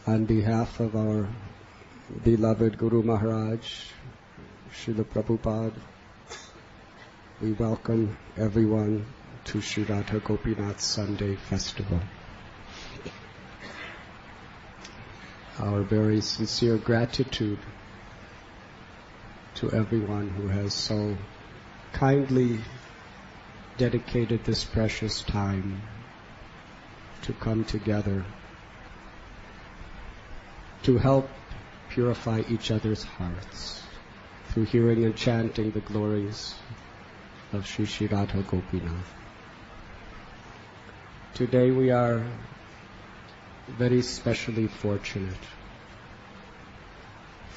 On behalf of our beloved Guru Maharaj, Srila Prabhupada, we welcome everyone to Sri Radha Gopinath Sunday Festival. Our very sincere gratitude to everyone who has so kindly dedicated this precious time to come together to help purify each other's hearts through hearing and chanting the glories of Sri Sri Radha Gopinath. Today we are very specially fortunate.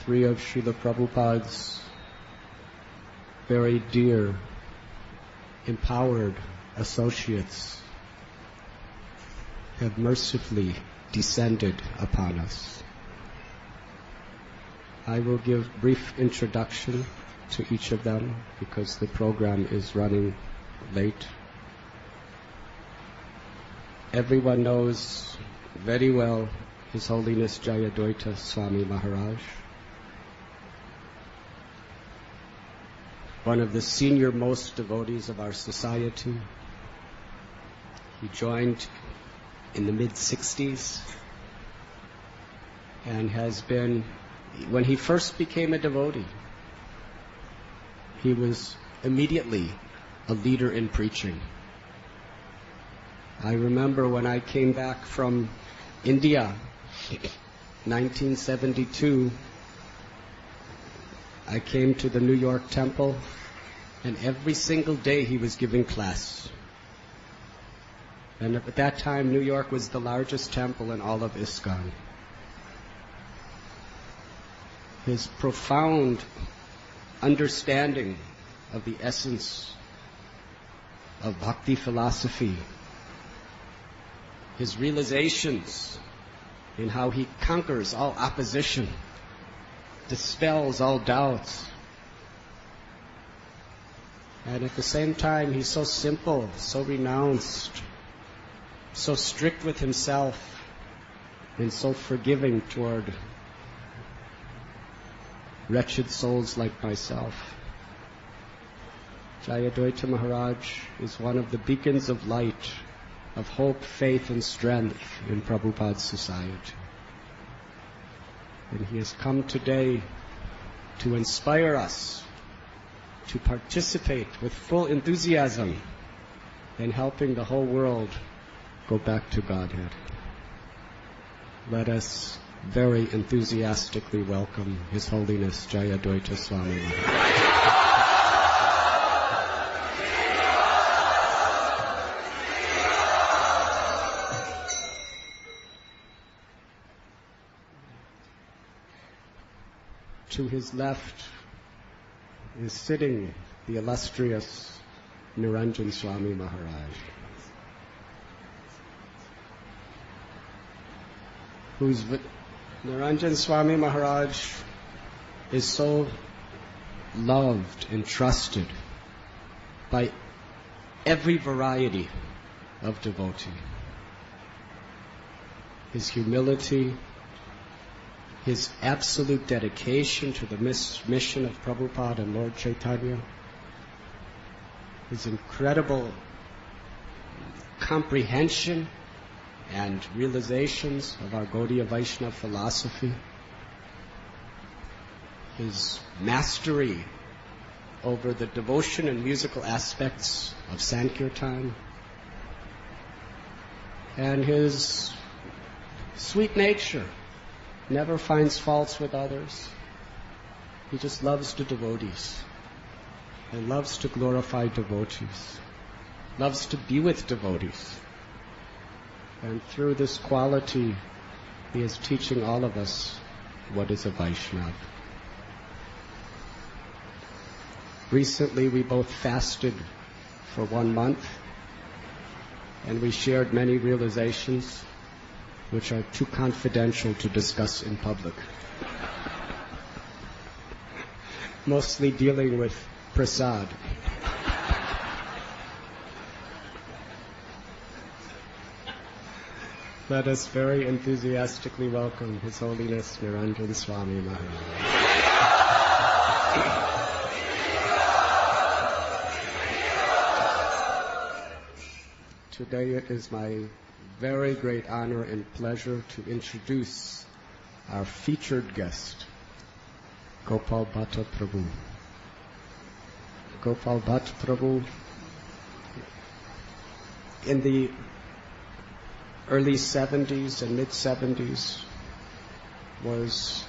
Three of Srila Prabhupada's very dear, empowered associates have mercifully descended upon us. I will give brief introduction to each of them because the program is running late. Everyone knows very well His Holiness Jayadvaita Swami Maharaj, one of the senior most devotees of our society. He joined in the mid-60s and has been, when he first became a devotee, he was immediately a leader in preaching. I remember when I came back from India, 1972, I came to the New York temple, and every single day he was giving class. And at that time, New York was the largest temple in all of ISKCON. His profound understanding of the essence of bhakti philosophy, his realizations in how he conquers all opposition, dispels all doubts, and at the same time he's so simple, so renounced, so strict with himself, and so forgiving toward wretched souls like myself. Jayadvaita Maharaj is one of the beacons of light, of hope, faith, and strength in Prabhupada's society. And he has come today to inspire us to participate with full enthusiasm in helping the whole world go back to Godhead. Let us very enthusiastically welcome His Holiness Jayadvaita Swami Maharaj. To his left is sitting the illustrious Niranjan Swami Maharaj, Niranjan Swami Maharaj is so loved and trusted by every variety of devotee. His humility, his absolute dedication to the mission of Prabhupada and Lord Chaitanya, his incredible comprehension and realizations of our Gaudiya Vaishnava philosophy, his mastery over the devotion and musical aspects of Sankirtan, and his sweet nature, never finds faults with others. He just loves the devotees and loves to glorify devotees, loves to be with devotees. And through this quality, he is teaching all of us what is a Vaishnava. Recently, we both fasted for 1 month, and we shared many realizations which are too confidential to discuss in public. Mostly dealing with prasad. Let us very enthusiastically welcome His Holiness Niranjan Swami Maharaj. Today it is my very great honor and pleasure to introduce our featured guest, Gopal Bhatta Prabhu. Gopal Bhatta Prabhu, in the early 70s and mid-70s, was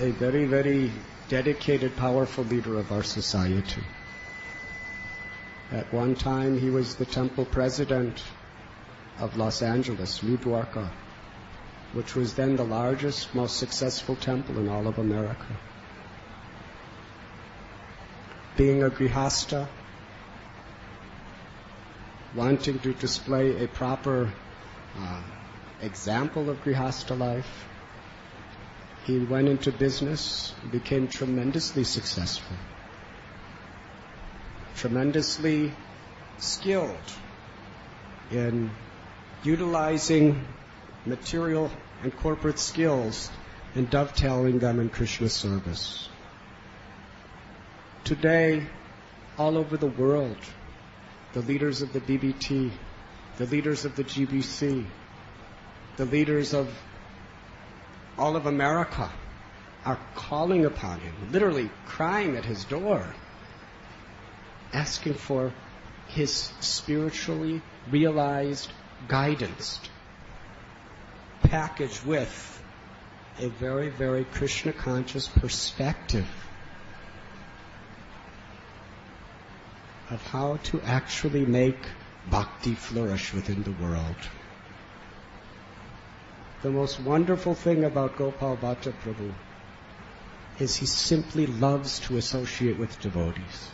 a very, very dedicated, powerful leader of our society. At one time, he was the temple president of Los Angeles, New Dwarka, which was then the largest, most successful temple in all of America. Being a grihasta, wanting to display a proper example of grihasta life, he went into business, became tremendously successful, tremendously skilled in utilizing material and corporate skills and dovetailing them in Krishna service. Today, all over the world, the leaders of the BBT, the leaders of the GBC, the leaders of all of America are calling upon him, literally crying at his door, asking for his spiritually realized guidance, packaged with a very, very Krishna-conscious perspective of how to actually make bhakti flourish within the world. The most wonderful thing about Gopal Bhatta Prabhu is he simply loves to associate with devotees.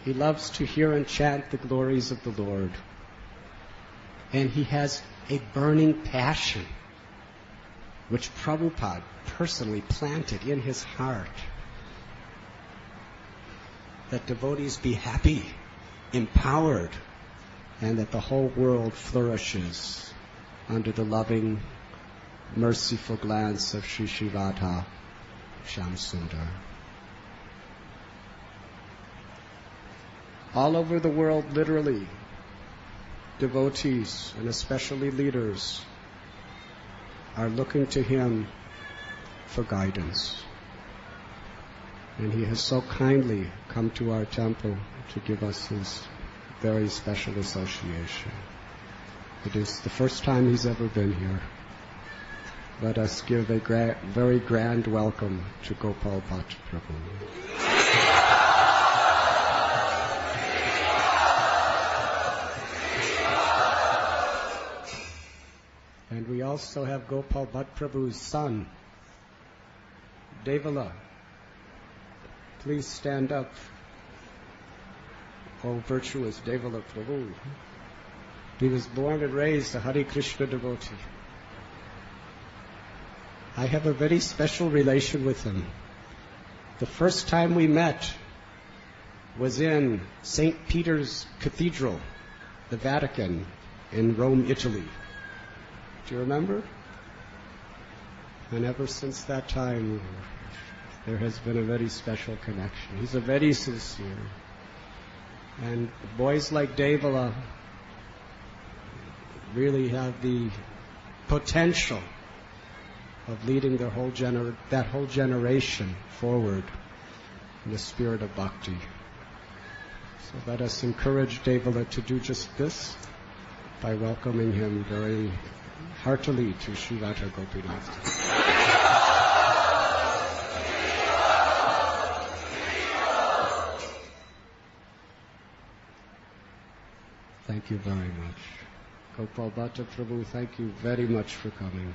He loves to hear and chant the glories of the Lord. And he has a burning passion, which Prabhupada personally planted in his heart, that devotees be happy, empowered, and that the whole world flourishes under the loving, merciful glance of Sri Sri Radha Shyamsundar. All over the world, literally, devotees, and especially leaders, are looking to him for guidance. And he has so kindly come to our temple to give us his very special association. It is the first time he's ever been here. Let us give a very grand welcome to Gopal Bhatta Prabhu. And we also have Gopal Bhatta Prabhu's son, Devala. Please stand up. Oh, virtuous Devala Prabhu. He was born and raised a Hare Krishna devotee. I have a very special relation with him. The first time we met was in St. Peter's Cathedral, the Vatican, in Rome, Italy. Do you remember? And ever since that time, there has been a very special connection. He's a very sincere. And boys like Devala really have the potential of leading that whole generation forward in the spirit of bhakti. So let us encourage Devala to do just this by welcoming him very heartily to Sri Radha Gopinath. Thank you very much. Gopal Bhatta Prabhu, thank you very much for coming.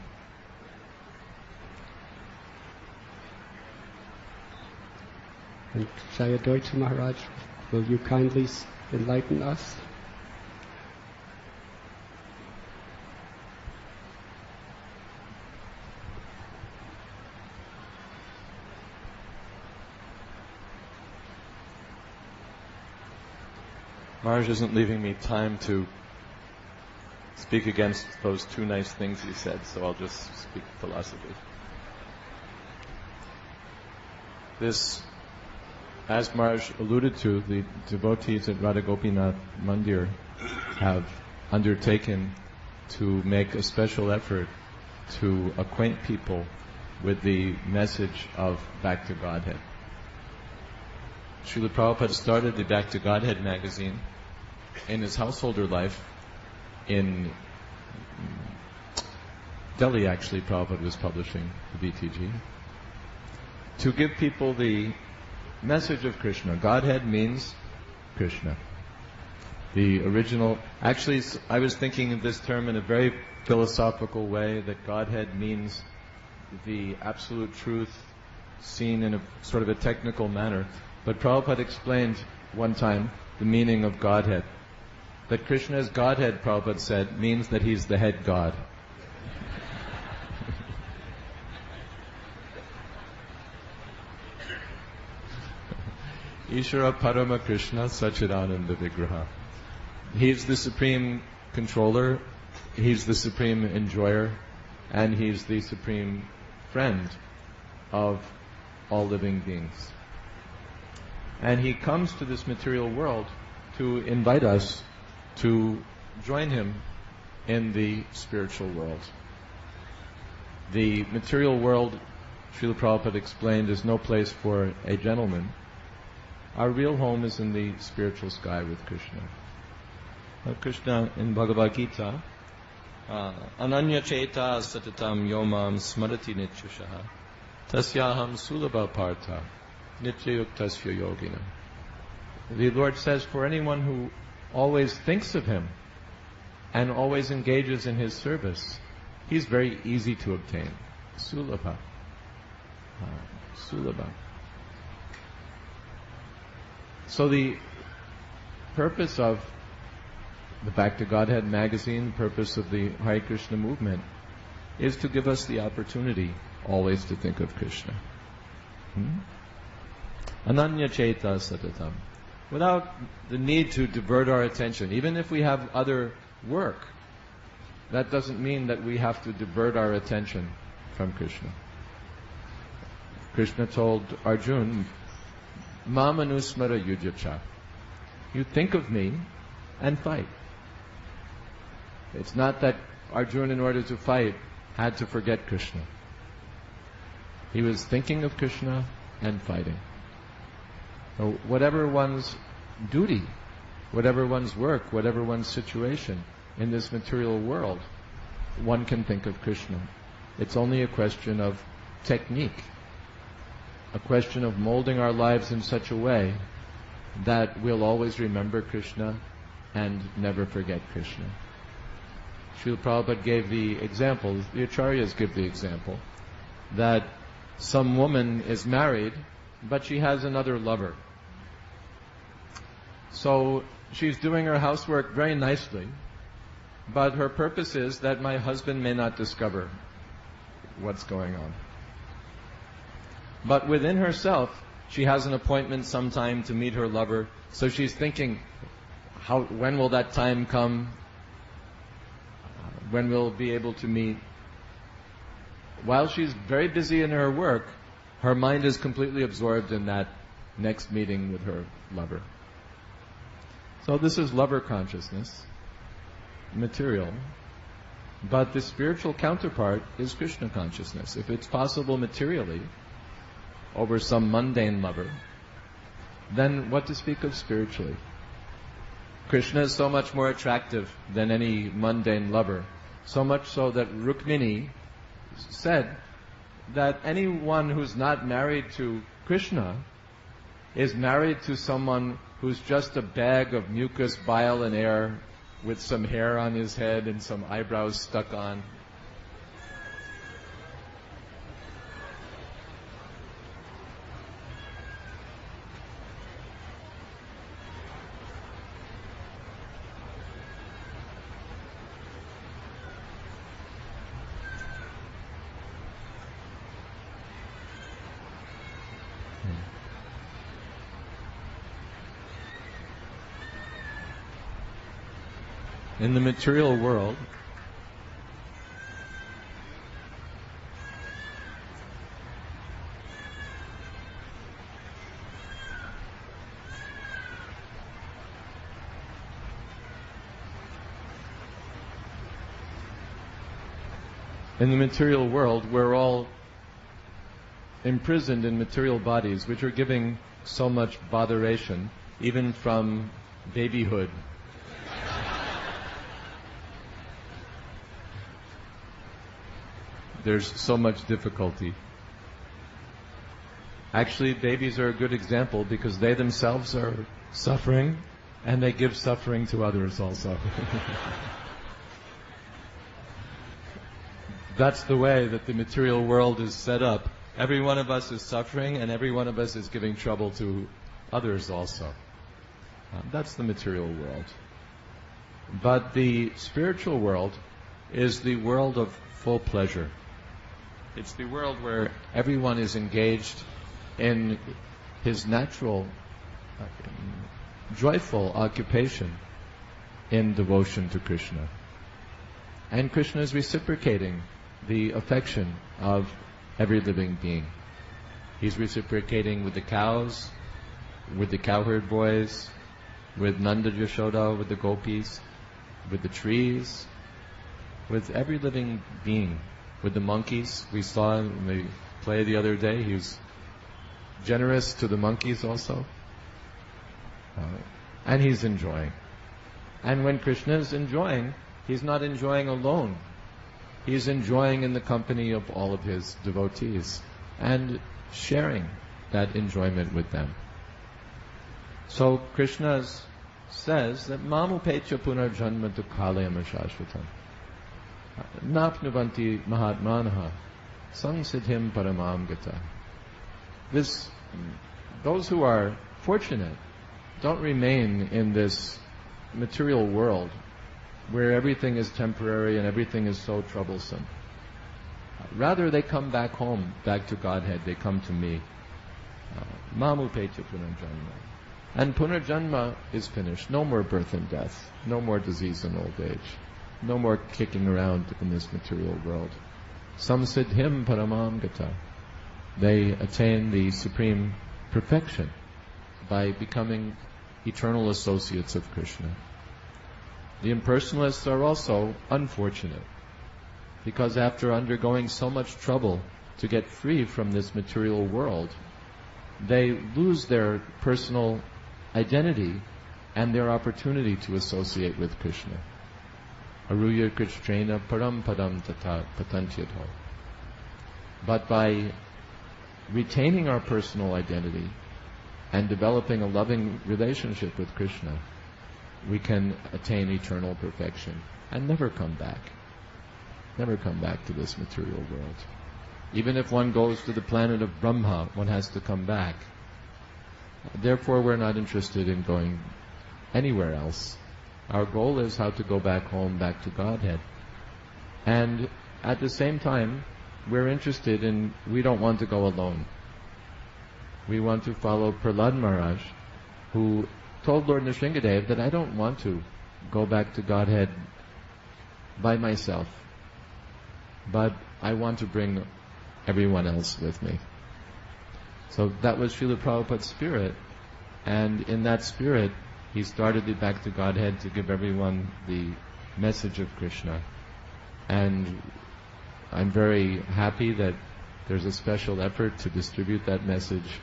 And Jayadoita Maharaj, will you kindly enlighten us? Maharaj isn't leaving me time to speak against those two nice things he said, so I'll just speak philosophy. This, as Maharaj alluded to, the devotees at Radha Gopinath Mandir have undertaken to make a special effort to acquaint people with the message of Back to Godhead. Srila Prabhupada started the Back to Godhead magazine in his householder life in Delhi. Actually, Prabhupada was publishing the BTG to give people the message of Krishna. Godhead means Krishna. The original, actually, I was thinking of this term in a very philosophical way, that Godhead means the absolute truth seen in a sort of a technical manner. But Prabhupada explained one time the meaning of Godhead. That Krishna's Godhead, Prabhupada said, means that he's the head God. Ishvara Parama Krishna Sachidananda Vigraha. He's the supreme controller, he's the supreme enjoyer, and he's the supreme friend of all living beings. And he comes to this material world to invite us to join him in the spiritual world. The material world, Srila Prabhupada explained, is no place for a gentleman. Our real home is in the spiritual sky with Krishna. Krishna in Bhagavad Gita, Ananya Cheta Satatam Yomam Smarati Nityushaha Tasyaham Sulabha Partha Nityayuktasya Yogina. The Lord says, for anyone who always thinks of him and always engages in his service, he's very easy to obtain. Sulabha. Sulabha. So the purpose of the Back to Godhead magazine, the purpose of the Hare Krishna movement, is to give us the opportunity always to think of Krishna. Ananya Cheta Satatam. Without the need to divert our attention. Even if we have other work, that doesn't mean that we have to divert our attention from Krishna. Krishna told Arjuna, Mamanusmara Yudhyacha. You think of me and fight. It's not that Arjuna, in order to fight, had to forget Krishna. He was thinking of Krishna and fighting. So whatever one's duty, whatever one's work, whatever one's situation in this material world, one can think of Krishna. It's only a question of technique, a question of molding our lives in such a way that we'll always remember Krishna and never forget Krishna. Srila Prabhupada gave the example, the Acharyas give the example, that some woman is married, but she has another lover. So she's doing her housework very nicely, but her purpose is that my husband may not discover what's going on. But within herself, she has an appointment sometime to meet her lover, so she's thinking, when will that time come? When we'll be able to meet? While she's very busy in her work, her mind is completely absorbed in that next meeting with her lover. So this is lover consciousness, material. But the spiritual counterpart is Krishna consciousness. If it's possible materially, over some mundane lover, then what to speak of spiritually? Krishna is so much more attractive than any mundane lover. So much so that Rukmini said that anyone who's not married to Krishna is married to someone who's just a bag of mucus, bile, and air with some hair on his head and some eyebrows stuck on. In the material world, we're all imprisoned in material bodies which are giving so much botheration, even from babyhood. There's so much difficulty. Actually, babies are a good example because they themselves are suffering and they give suffering to others also. That's the way that the material world is set up. Every one of us is suffering and every one of us is giving trouble to others also. That's the material world. But the spiritual world is the world of full pleasure. It's the world where everyone is engaged in his natural, joyful occupation in devotion to Krishna. And Krishna is reciprocating the affection of every living being. He's reciprocating with the cows, with the cowherd boys, with Nanda Yashoda, with the gopis, with the trees, with every living being, with the monkeys. We saw in the play the other day, he was generous to the monkeys also. And he's enjoying. And when Krishna is enjoying, he's not enjoying alone. He's enjoying in the company of all of his devotees and sharing that enjoyment with them. So Krishna says that Mamupecha punarjanma dukhalayam shashvatam napnuvanti mahatmanaha samsiddhim paramam gata. Those who are fortunate don't remain in this material world where everything is temporary and everything is so troublesome. Rather, they come back home, back to Godhead. They come to me. Mamupecha punarjanma. And punarjanma is finished. No more birth and death. No more disease and old age. No more kicking around in this material world. Samsiddhim paramam gata. They attain the supreme perfection by becoming eternal associates of Krishna. The impersonalists are also unfortunate because after undergoing so much trouble to get free from this material world, they lose their personal identity and their opportunity to associate with Krishna. Aruya Krishnena param padam tata patantyatho. But by retaining our personal identity and developing a loving relationship with Krishna, we can attain eternal perfection and never come back. Never come back to this material world. Even if one goes to the planet of Brahma, one has to come back. Therefore, we're not interested in going anywhere else. Our goal is how to go back home, back to Godhead. And at the same time, we're interested in, we don't want to go alone. We want to follow Prahlad Maharaj, who told Lord Nrsingadev that I don't want to go back to Godhead by myself, but I want to bring everyone else with me. So that was Srila Prabhupada's spirit, and in that spirit he started the Back to Godhead to give everyone the message of Krishna. And I'm very happy that there's a special effort to distribute that message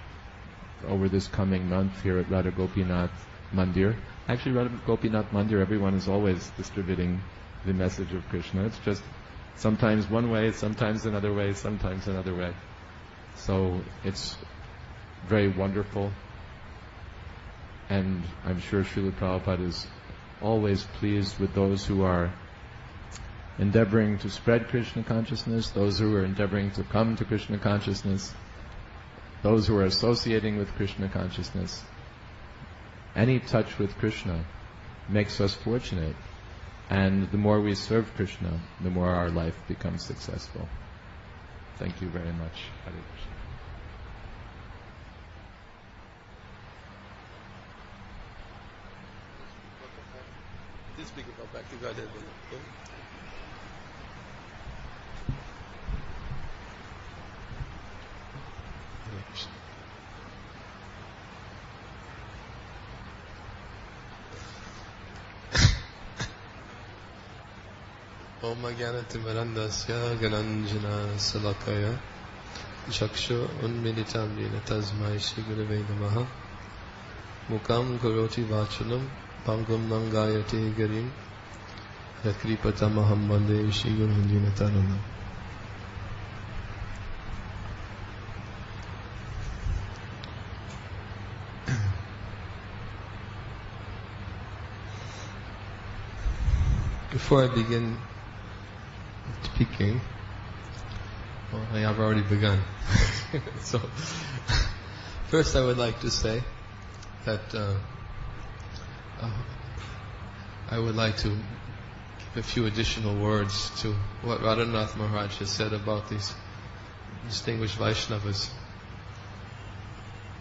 over this coming month here at Radha Gopinath Mandir. Actually, Radha Gopinath Mandir, everyone is always distributing the message of Krishna. It's just sometimes one way, sometimes another way, sometimes another way. So it's very wonderful. And I'm sure Srila Prabhupada is always pleased with those who are endeavoring to spread Krishna consciousness, those who are endeavoring to come to Krishna consciousness, those who are associating with Krishna consciousness. Any touch with Krishna makes us fortunate, and the more we serve Krishna, the more our life becomes successful. Thank you very much. Hare Krishna. speak about Bhakti Godhead. Om Ajnanatimirandasya Gananjana Salakaya Chakshu Unmilitam Yena Tasmai Shri Gurave Namaha Mukam Karoti Vachanam Pangam Nangayate Garim Yakripatamaham Vande Shri Guru Dinatanam. Before I begin speaking, well, I have already begun. So, first I would like to say that I would like to give a few additional words to what Raadhanath Maharaj has said about these distinguished Vaishnavas.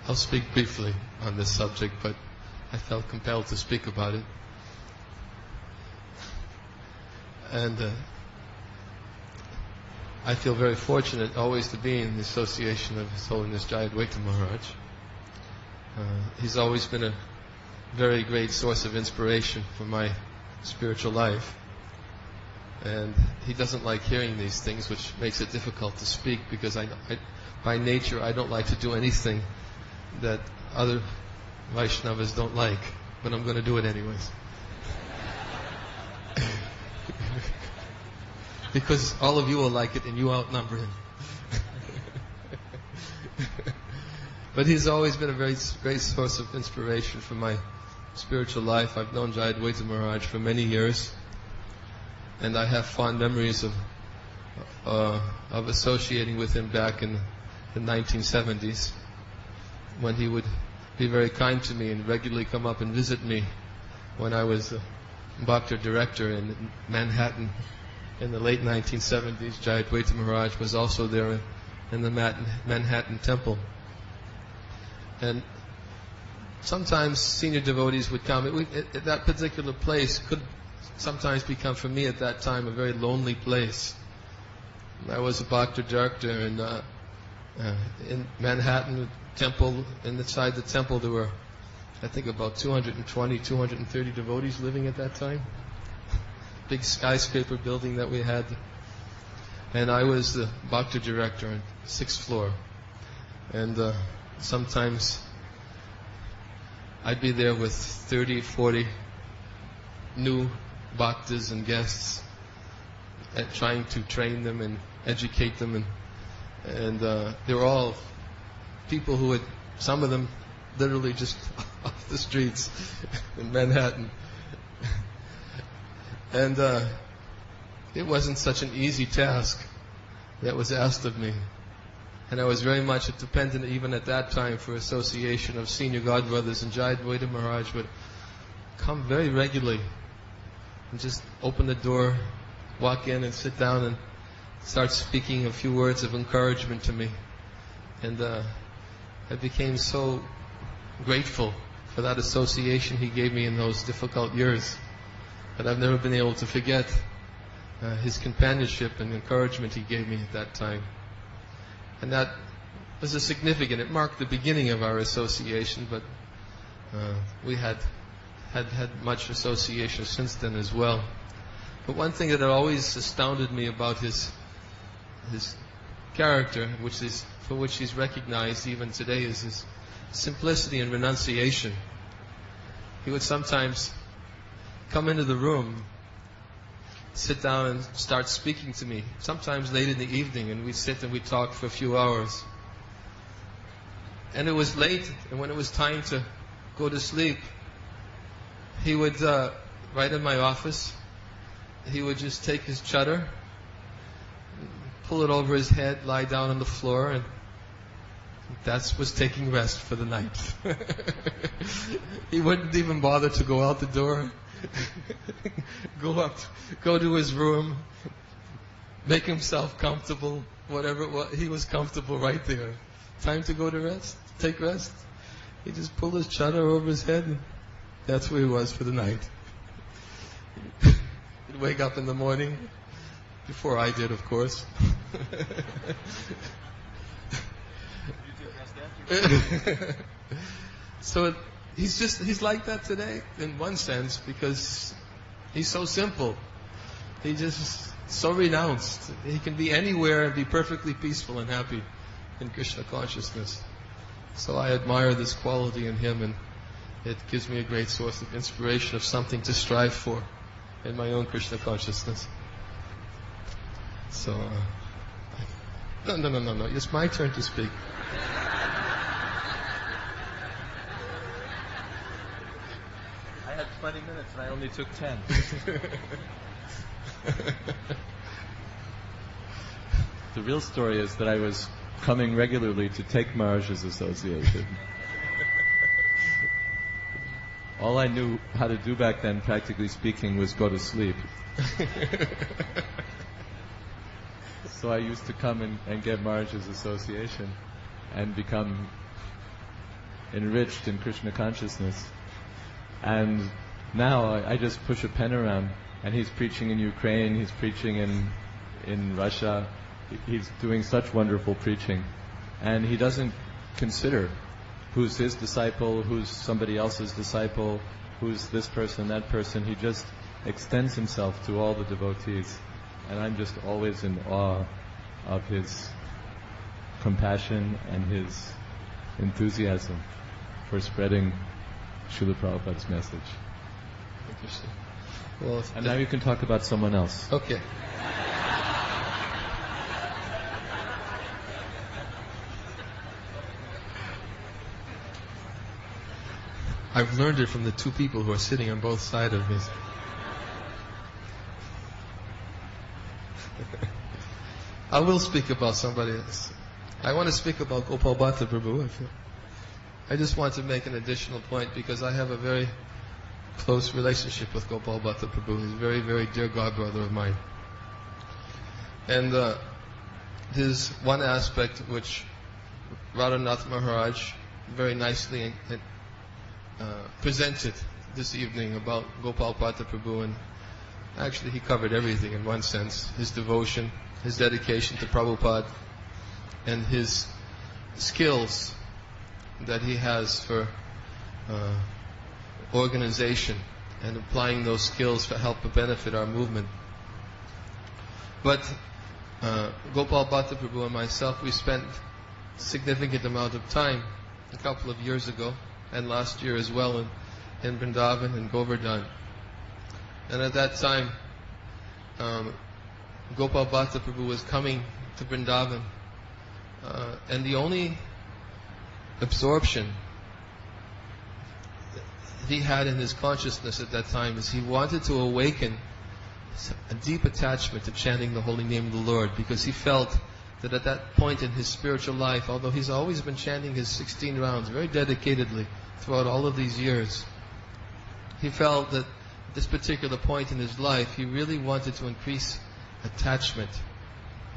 I'll speak briefly on this subject, but I felt compelled to speak about it. And I feel very fortunate always to be in the association of His Holiness Jayadvaita Maharaj. He's always been a very great source of inspiration for my spiritual life. And he doesn't like hearing these things, which makes it difficult to speak, because I by nature I don't like to do anything that other Vaishnavas don't like, but I'm going to do it anyways. Because all of you will like it and you outnumber him. But he's always been a very great source of inspiration for my spiritual life. I've known Jayadvaita Maharaj for many years, and I have fond memories of associating with him back in the 1970s, when he would be very kind to me and regularly come up and visit me when I was a Bhakti director in Manhattan. In the late 1970s, Jayadvaita Maharaj was also there in the Manhattan Temple. And sometimes senior devotees would come. At that particular place could sometimes become, for me at that time, a very lonely place. I was a Bhakti director in Manhattan Temple. Inside the temple there were, I think, about 220, 230 devotees living at that time. Big skyscraper building that we had, and I was the Bhakti director on the 6th floor, and sometimes I'd be there with 30, 40 new bhaktas and guests, trying to train them and educate them, and they were all people who had, some of them literally just off the streets in Manhattan. And it wasn't such an easy task that was asked of me. And I was very much dependent, even at that time, for association of senior godbrothers. And Jayadvaita Maharaj would come very regularly and just open the door, walk in and sit down and start speaking a few words of encouragement to me. And I became so grateful for that association he gave me in those difficult years. But I've never been able to forget his companionship and encouragement he gave me at that time. And that was it marked the beginning of our association, but we had much association since then as well. But one thing that always astounded me about his character, for which he's recognized even today, is his simplicity and renunciation. He would sometimes come into the room, sit down and start speaking to me, sometimes late in the evening, and we'd sit and we'd talk for a few hours. And it was late, and when it was time to go to sleep, he would, right in my office, he would just take his chadar, pull it over his head, lie down on the floor, and that was taking rest for the night. He wouldn't even bother to go out the door. Go to his room, make himself comfortable, whatever it was, he was comfortable right there. Time to go to rest, take rest. He just pulled his chadar over his head, and that's where he was for the night. would wake up in the morning, before I did, of course. So he's like that today, in one sense, because he's so simple. He's just so renounced. He can be anywhere and be perfectly peaceful and happy in Krishna consciousness. So I admire this quality in him, and it gives me a great source of inspiration, of something to strive for in my own Krishna consciousness. So, no. It's my turn to speak. I had 20 minutes and I only took 10. The real story is that I was coming regularly to take Maharaj's association. All I knew how to do back then, practically speaking, was go to sleep. So I used to come and get Maharaj's association and become enriched in Krishna consciousness. And now I just push a pen around, and he's preaching in Ukraine, he's preaching in Russia, he's doing such wonderful preaching. And he doesn't consider who's his disciple, who's somebody else's disciple, who's this person, that person. He just extends himself to all the devotees. And I'm just always in awe of his compassion and his enthusiasm for spreading Srila Prabhupada's message. Interesting. Well, and now you can talk about someone else. Okay. I've learned it from the two people who are sitting on both sides of me. I will speak about somebody else. I want to speak about Gopal Bhatta Prabhu. I just want to make an additional point, because I have a very close relationship with Gopal Bhatta Prabhu. He's a very, very dear godbrother of mine. And there's one aspect which Raadhanath Maharaj very nicely presented this evening about Gopal Bhatta Prabhu, and actually he covered everything in one sense: his devotion, his dedication to Prabhupada, and his skills that he has for organization and applying those skills to help benefit our movement. But Gopal Bhatta Prabhu and myself, we spent a significant amount of time a couple of years ago, and last year as well, in Vrindavan and Govardhan. And at that time, Gopal Bhatta Prabhu was coming to Vrindavan, and the only absorption he had in his consciousness at that time is he wanted to awaken a deep attachment to chanting the holy name of the Lord, because he felt that at that point in his spiritual life, although he's always been chanting his 16 rounds very dedicatedly throughout all of these years, he felt that at this particular point in his life, he really wanted to increase attachment,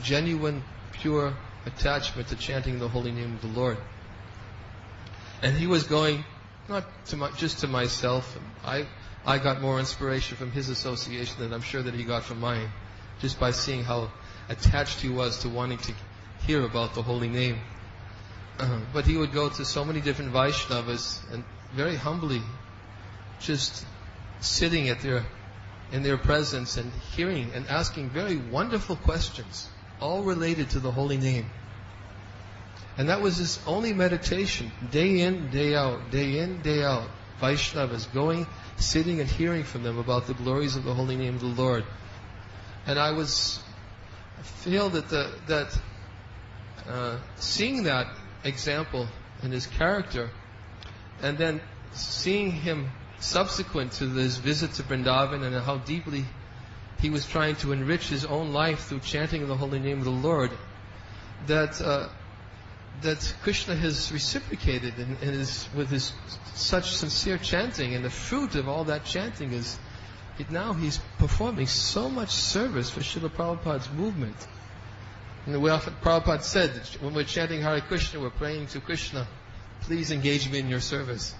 genuine, pure attachment to chanting the holy name of the Lord. And he was going, not just to myself. I got more inspiration from his association than I'm sure that he got from mine, just by seeing how attached he was to wanting to hear about the holy name. But he would go to so many different Vaishnavas and very humbly just sitting in their presence and hearing and asking very wonderful questions, all related to the holy name. And that was his only meditation, day in, day out, day in, day out. Vaishnavas going, sitting and hearing from them about the glories of the holy name of the Lord. And I feel that seeing that example in his character, and then seeing him subsequent to this visit to Vrindavan, and how deeply he was trying to enrich his own life through chanting the holy name of the Lord, that Krishna has reciprocated with his such sincere chanting, and the fruit of all that chanting is now he's performing so much service for Srila Prabhupada's movement. And Prabhupada said that when we're chanting Hare Krishna, we're praying to Krishna, please engage me in your service.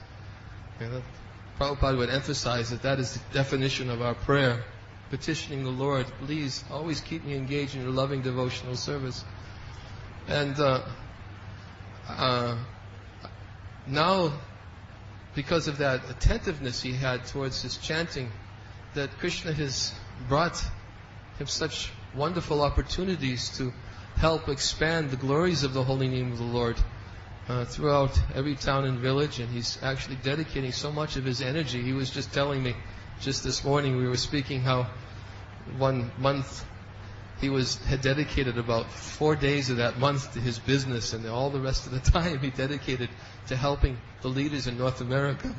Prabhupada would emphasize that is the definition of our prayer, petitioning the Lord, please always keep me engaged in your loving devotional service. And now, because of that attentiveness he had towards his chanting, that Krishna has brought him such wonderful opportunities to help expand the glories of the holy name of the Lord throughout every town and village, and he's actually dedicating so much of his energy. He was just telling me, just this morning we were speaking, how 1 month he had dedicated about 4 days of that month to his business, and all the rest of the time he dedicated to helping the leaders in North America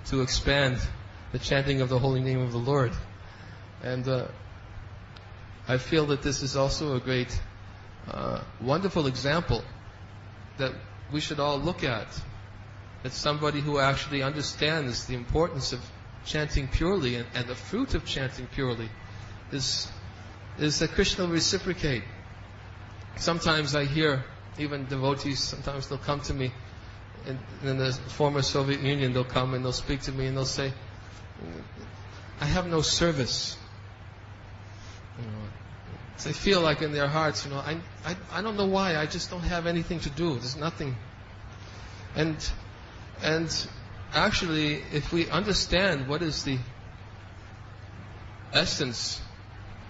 to expand the chanting of the holy name of the Lord. And I feel that this is also a great, wonderful example that we should all look at. It's somebody who actually understands the importance of chanting purely, and the fruit of chanting purely is that Krishna will reciprocate. Sometimes I hear even devotees, sometimes they'll come to me in the former Soviet Union, they'll come and they'll speak to me and they'll say, I have no service. They feel like in their hearts, I don't know why, I just don't have anything to do. There's nothing. And actually, if we understand what is the essence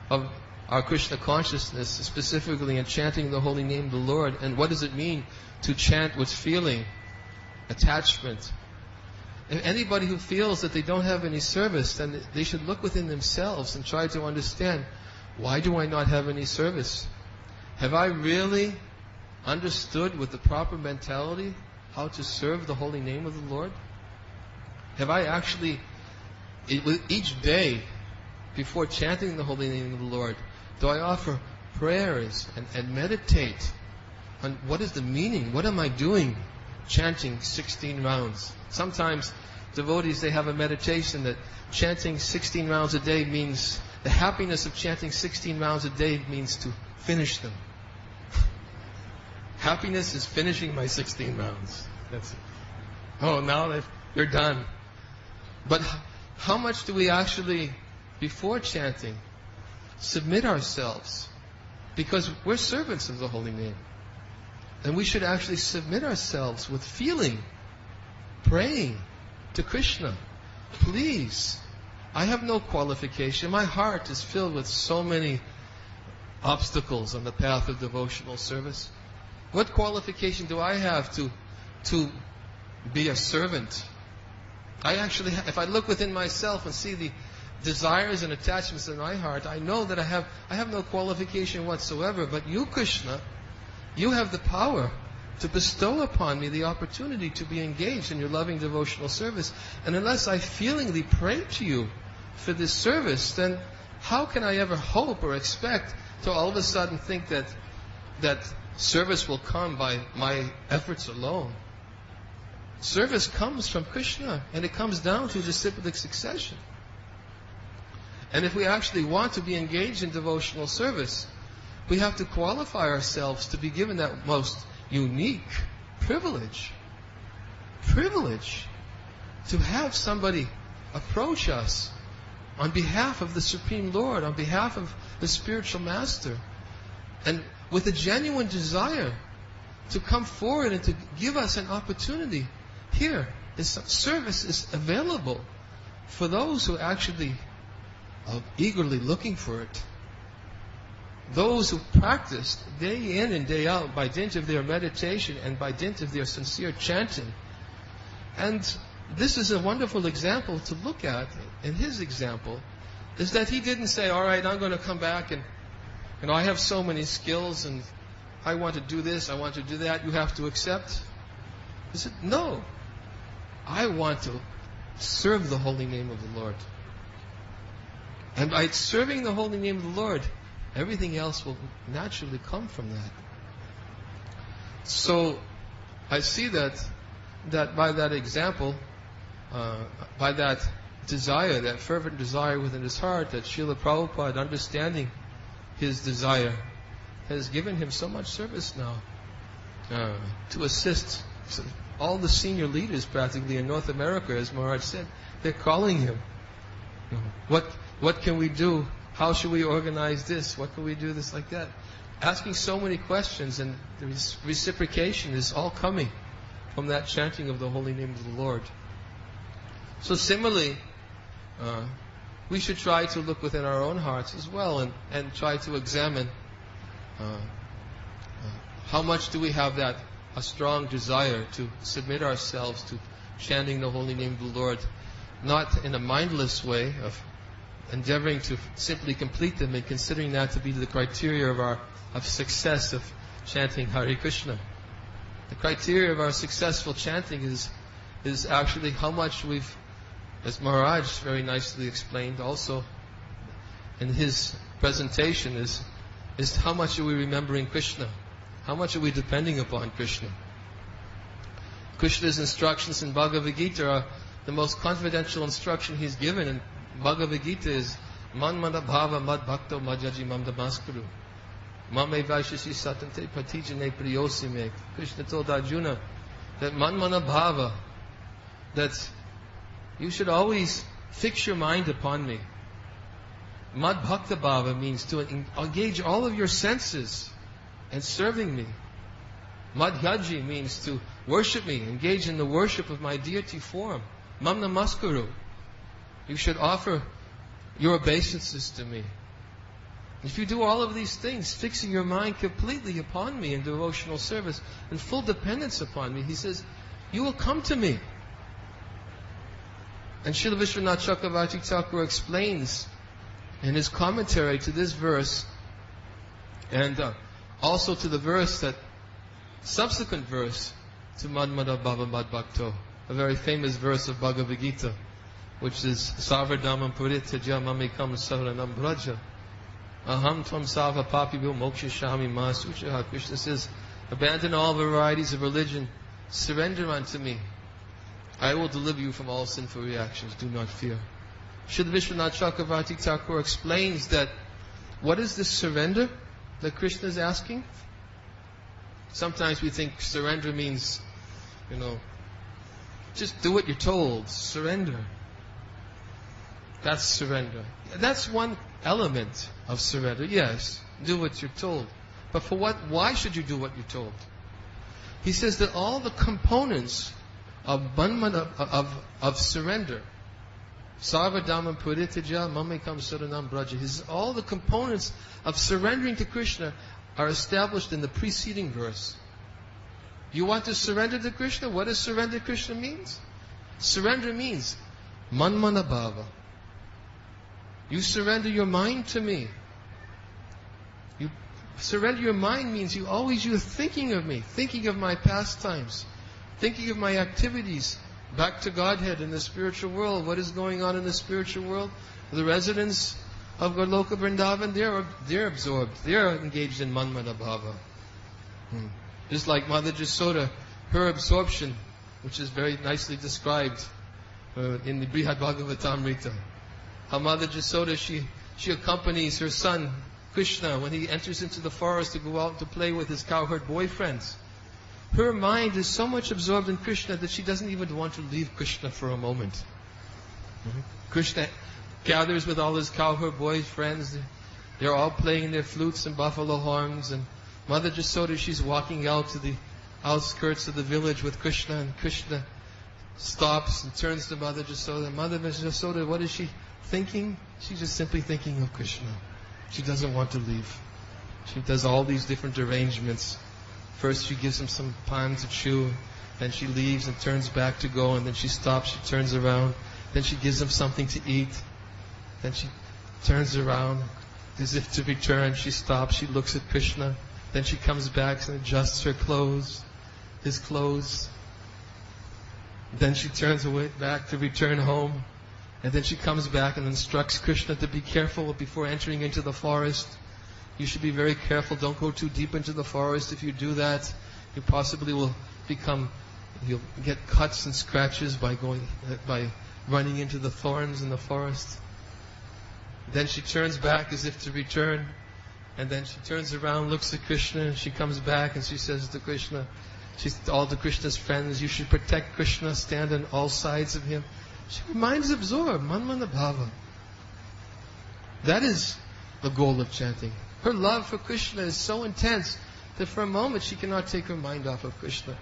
of our Krishna consciousness, specifically in chanting the holy name of the Lord, and what does it mean to chant with feeling, attachment. If anybody who feels that they don't have any service, then they should look within themselves and try to understand, why do I not have any service? Have I really understood with the proper mentality how to serve the holy name of the Lord? Have I actually, each day, before chanting the holy name of the Lord, do I offer prayers and meditate on what is the meaning? What am I doing chanting 16 rounds? Sometimes devotees, they have a meditation that chanting 16 rounds a day means, the happiness of chanting 16 rounds a day means to finish them. Happiness is finishing my 16 rounds. That's it. Oh, now they're done. But how much do we actually, before chanting, submit ourselves? Because we're servants of the holy name. And we should actually submit ourselves with feeling, praying to Krishna. Please, I have no qualification. My heart is filled with so many obstacles on the path of devotional service. What qualification do I have to be a servant? I actually, if I look within myself and see the desires and attachments in my heart, I know that I have no qualification whatsoever. But you, Krishna, you have the power to bestow upon me the opportunity to be engaged in your loving devotional service. And unless I feelingly pray to you for this service, then how can I ever hope or expect to all of a sudden think that service will come by my efforts alone? Service comes from Krishna, and it comes down to disciplic succession. And if we actually want to be engaged in devotional service, we have to qualify ourselves to be given that most unique privilege to have somebody approach us on behalf of the Supreme Lord, on behalf of the spiritual master, and with a genuine desire to come forward and to give us an opportunity. Here, this service is available for those who actually are eagerly looking for it. Those who practiced day in and day out by dint of their meditation and by dint of their sincere chanting. And this is a wonderful example to look at. And his example is that he didn't say, all right, I'm going to come back and I have so many skills and I want to do this, I want to do that, you have to accept. He said, no, I want to serve the holy name of the Lord. And by serving the holy name of the Lord, everything else will naturally come from that. So I see that by that example, by that desire, that fervent desire within his heart, that Srila Prabhupada, understanding his desire, has given him so much service now to assist. So all the senior leaders practically in North America, as Maharaj said, they're calling him. What What can we do? How should we organize this? What can we do this like that? Asking so many questions, and the reciprocation is all coming from that chanting of the holy name of the Lord. So similarly, we should try to look within our own hearts as well and try to examine how much do we have a strong desire to submit ourselves to chanting the holy name of the Lord, not in a mindless way of endeavoring to simply complete them and considering that to be the criteria of success of chanting Hare Krishna. The criteria of our successful chanting is actually how much we've, as Maharaj very nicely explained also in his presentation, is how much are we remembering Krishna? How much are we depending upon Krishna? Krishna's instructions in Bhagavad Gita are the most confidential instruction he's given, and Bhagavad Gita is Man Mana Bhava Mad Bhakto Majaji Mam Damaskuru. Mame Vaishasi Satante Patijane Priyosime. Krishna told Arjuna that Man Mana Bhava, that you should always fix your mind upon me. Mad Bhakta Bhava means to engage all of your senses in serving me. Madhyaji means to worship me, engage in the worship of my deity form. Mam Namaskuru. You should offer your obeisances to me. If you do all of these things, fixing your mind completely upon me in devotional service and full dependence upon me, he says, you will come to me. And Srila Vishwanath Chakravarti Thakur explains in his commentary to this verse, and also to the verse that, subsequent verse to Madmada Bhava Mad Bhakto, a very famous verse of Bhagavad Gita, which is Sarvadhamam Purityaja Mamekam Saranam Braja Aham Tvam Sava Papibu Moksha Shami Masuchaha. Krishna says, abandon all varieties of religion, surrender unto me. I will deliver you from all sinful reactions, do not fear. Srila Vishwanath Chakravarti Thakur explains that what is this surrender that Krishna is asking? Sometimes we think surrender means, just do what you're told. Surrender. That's surrender. That's one element of surrender. Yes, do what you're told. But for what? Why should you do what you're told? He says that all the components of surrender, Sarvadhamam Purityaja Mamekam Saranam Braja, he says all the components of surrendering to Krishna are established in the preceding verse. You want to surrender to Krishna? What does surrender to Krishna means? Surrender means Manmana Bhava. You surrender your mind to me. You surrender your mind means you're thinking of me, thinking of my pastimes, thinking of my activities, back to Godhead in the spiritual world. What is going on in the spiritual world? The residents of Goloka Vrindavan, they're absorbed. They're engaged in Manmana Bhava. Just like Mother Jasoda, her absorption, which is very nicely described in the Brihad Bhagavatamrita. How Mother Jasoda, she accompanies her son Krishna when he enters into the forest to go out to play with his cowherd boyfriends. Her mind is so much absorbed in Krishna that she doesn't even want to leave Krishna for a moment. Krishna gathers with all his cowherd boyfriends. They're all playing their flutes and buffalo horns, and Mother Jasoda, she's walking out to the outskirts of the village with Krishna, and Krishna stops and turns to Mother Jasoda. Mother Jasoda, what is she thinking? She's just simply thinking of Krishna. She doesn't want to leave. She does all these different arrangements. First she gives him some pan to chew, then she leaves and turns back to go, and then she stops, she turns around, then she gives him something to eat, then she turns around as if to return, she stops, she looks at Krishna, then she comes back and adjusts her clothes, his clothes. Then she turns away back to return home. And then she comes back and instructs Krishna to be careful before entering into the forest. You should be very careful. Don't go too deep into the forest. If you do that, you possibly will you'll get cuts and scratches by running into the thorns in the forest. Then she turns back as if to return. And then she turns around, looks at Krishna, and she comes back and she says to Krishna, all to Krishna's friends, you should protect Krishna, stand on all sides of him. Her mind is absorbed, Manmana Bhava. That is the goal of chanting. Her love for Krishna is so intense that for a moment she cannot take her mind off of Krishna.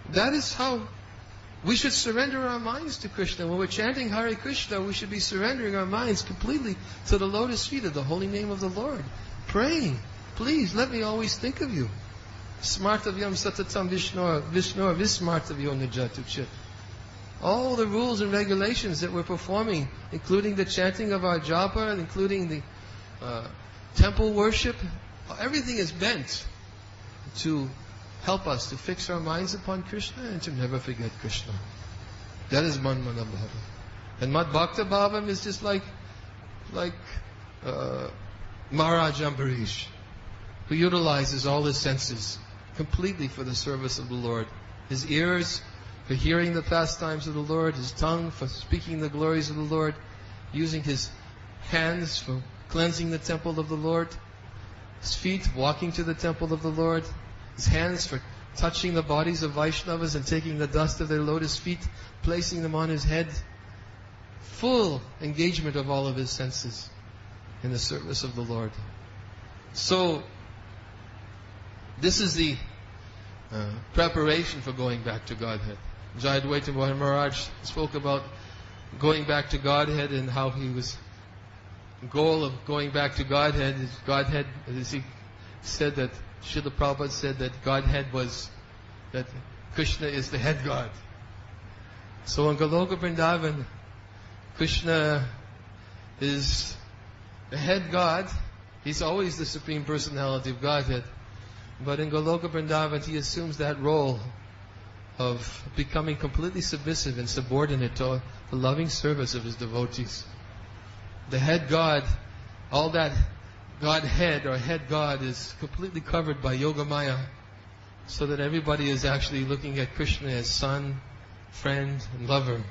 That is how we should surrender our minds to Krishna. When we're chanting Hare Krishna, we should be surrendering our minds completely to the lotus feet of the holy name of the Lord. Praying, please let me always think of you. Smartavyam satatam Vishnu vismartavyo nijatuchit. All the rules and regulations that we're performing, including the chanting of our japa, and including the temple worship, everything is meant to help us to fix our minds upon Krishna and to never forget Krishna. That is Man Mana Bhava. And Mad Bhakta Bhavam is just like Maharaj Ambarish, who utilizes all his senses completely for the service of the Lord. His ears for hearing the pastimes of the Lord, his tongue for speaking the glories of the Lord, using his hands for cleansing the temple of the Lord, his feet walking to the temple of the Lord, his hands for touching the bodies of Vaishnavas and taking the dust of their lotus feet, placing them on his head. Full engagement of all of his senses in the service of the Lord. So, this is the preparation for going back to Godhead. Jayadvaita Maharaj spoke about going back to Godhead and how he was the goal of going back to Godhead is Godhead, as he said that Srila Prabhupada said that Godhead was that Krishna is the head God. So in Goloka Vrindavan, Krishna is the head God. He's always the Supreme Personality of Godhead. But in Goloka Vrindavan, he assumes that role of becoming completely submissive and subordinate to the loving service of his devotees. The head God, all that Godhead or head God is completely covered by Yogamaya, so that everybody is actually looking at Krishna as son, friend, and lover,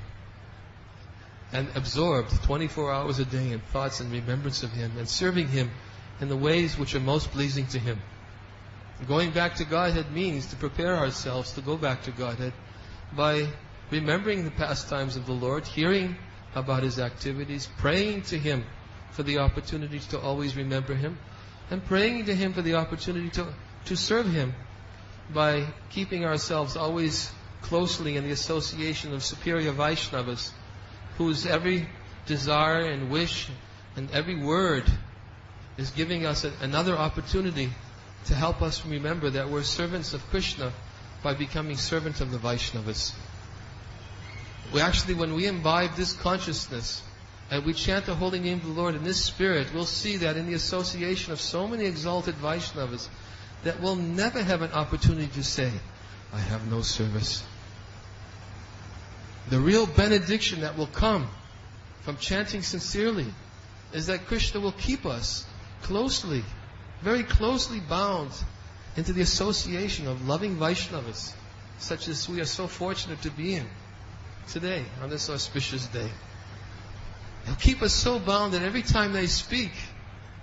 and absorbed 24 hours a day in thoughts and remembrance of him, and serving him in the ways which are most pleasing to him. Going back to Godhead means to prepare ourselves to go back to Godhead by remembering the pastimes of the Lord, hearing about his activities, praying to him for the opportunity to always remember him, and praying to him for the opportunity to serve him by keeping ourselves always closely in the association of superior Vaishnavas, whose every desire and wish and every word is giving us another opportunity to help us remember that we're servants of Krishna by becoming servants of the Vaishnavas. We actually, when we imbibe this consciousness and we chant the holy name of the Lord in this spirit, we'll see that in the association of so many exalted Vaishnavas that we'll never have an opportunity to say, I have no service. The real benediction that will come from chanting sincerely is that Krishna will keep us closely, very closely bound into the association of loving Vaishnavas, such as we are so fortunate to be in today, on this auspicious day. They'll keep us so bound that every time they speak,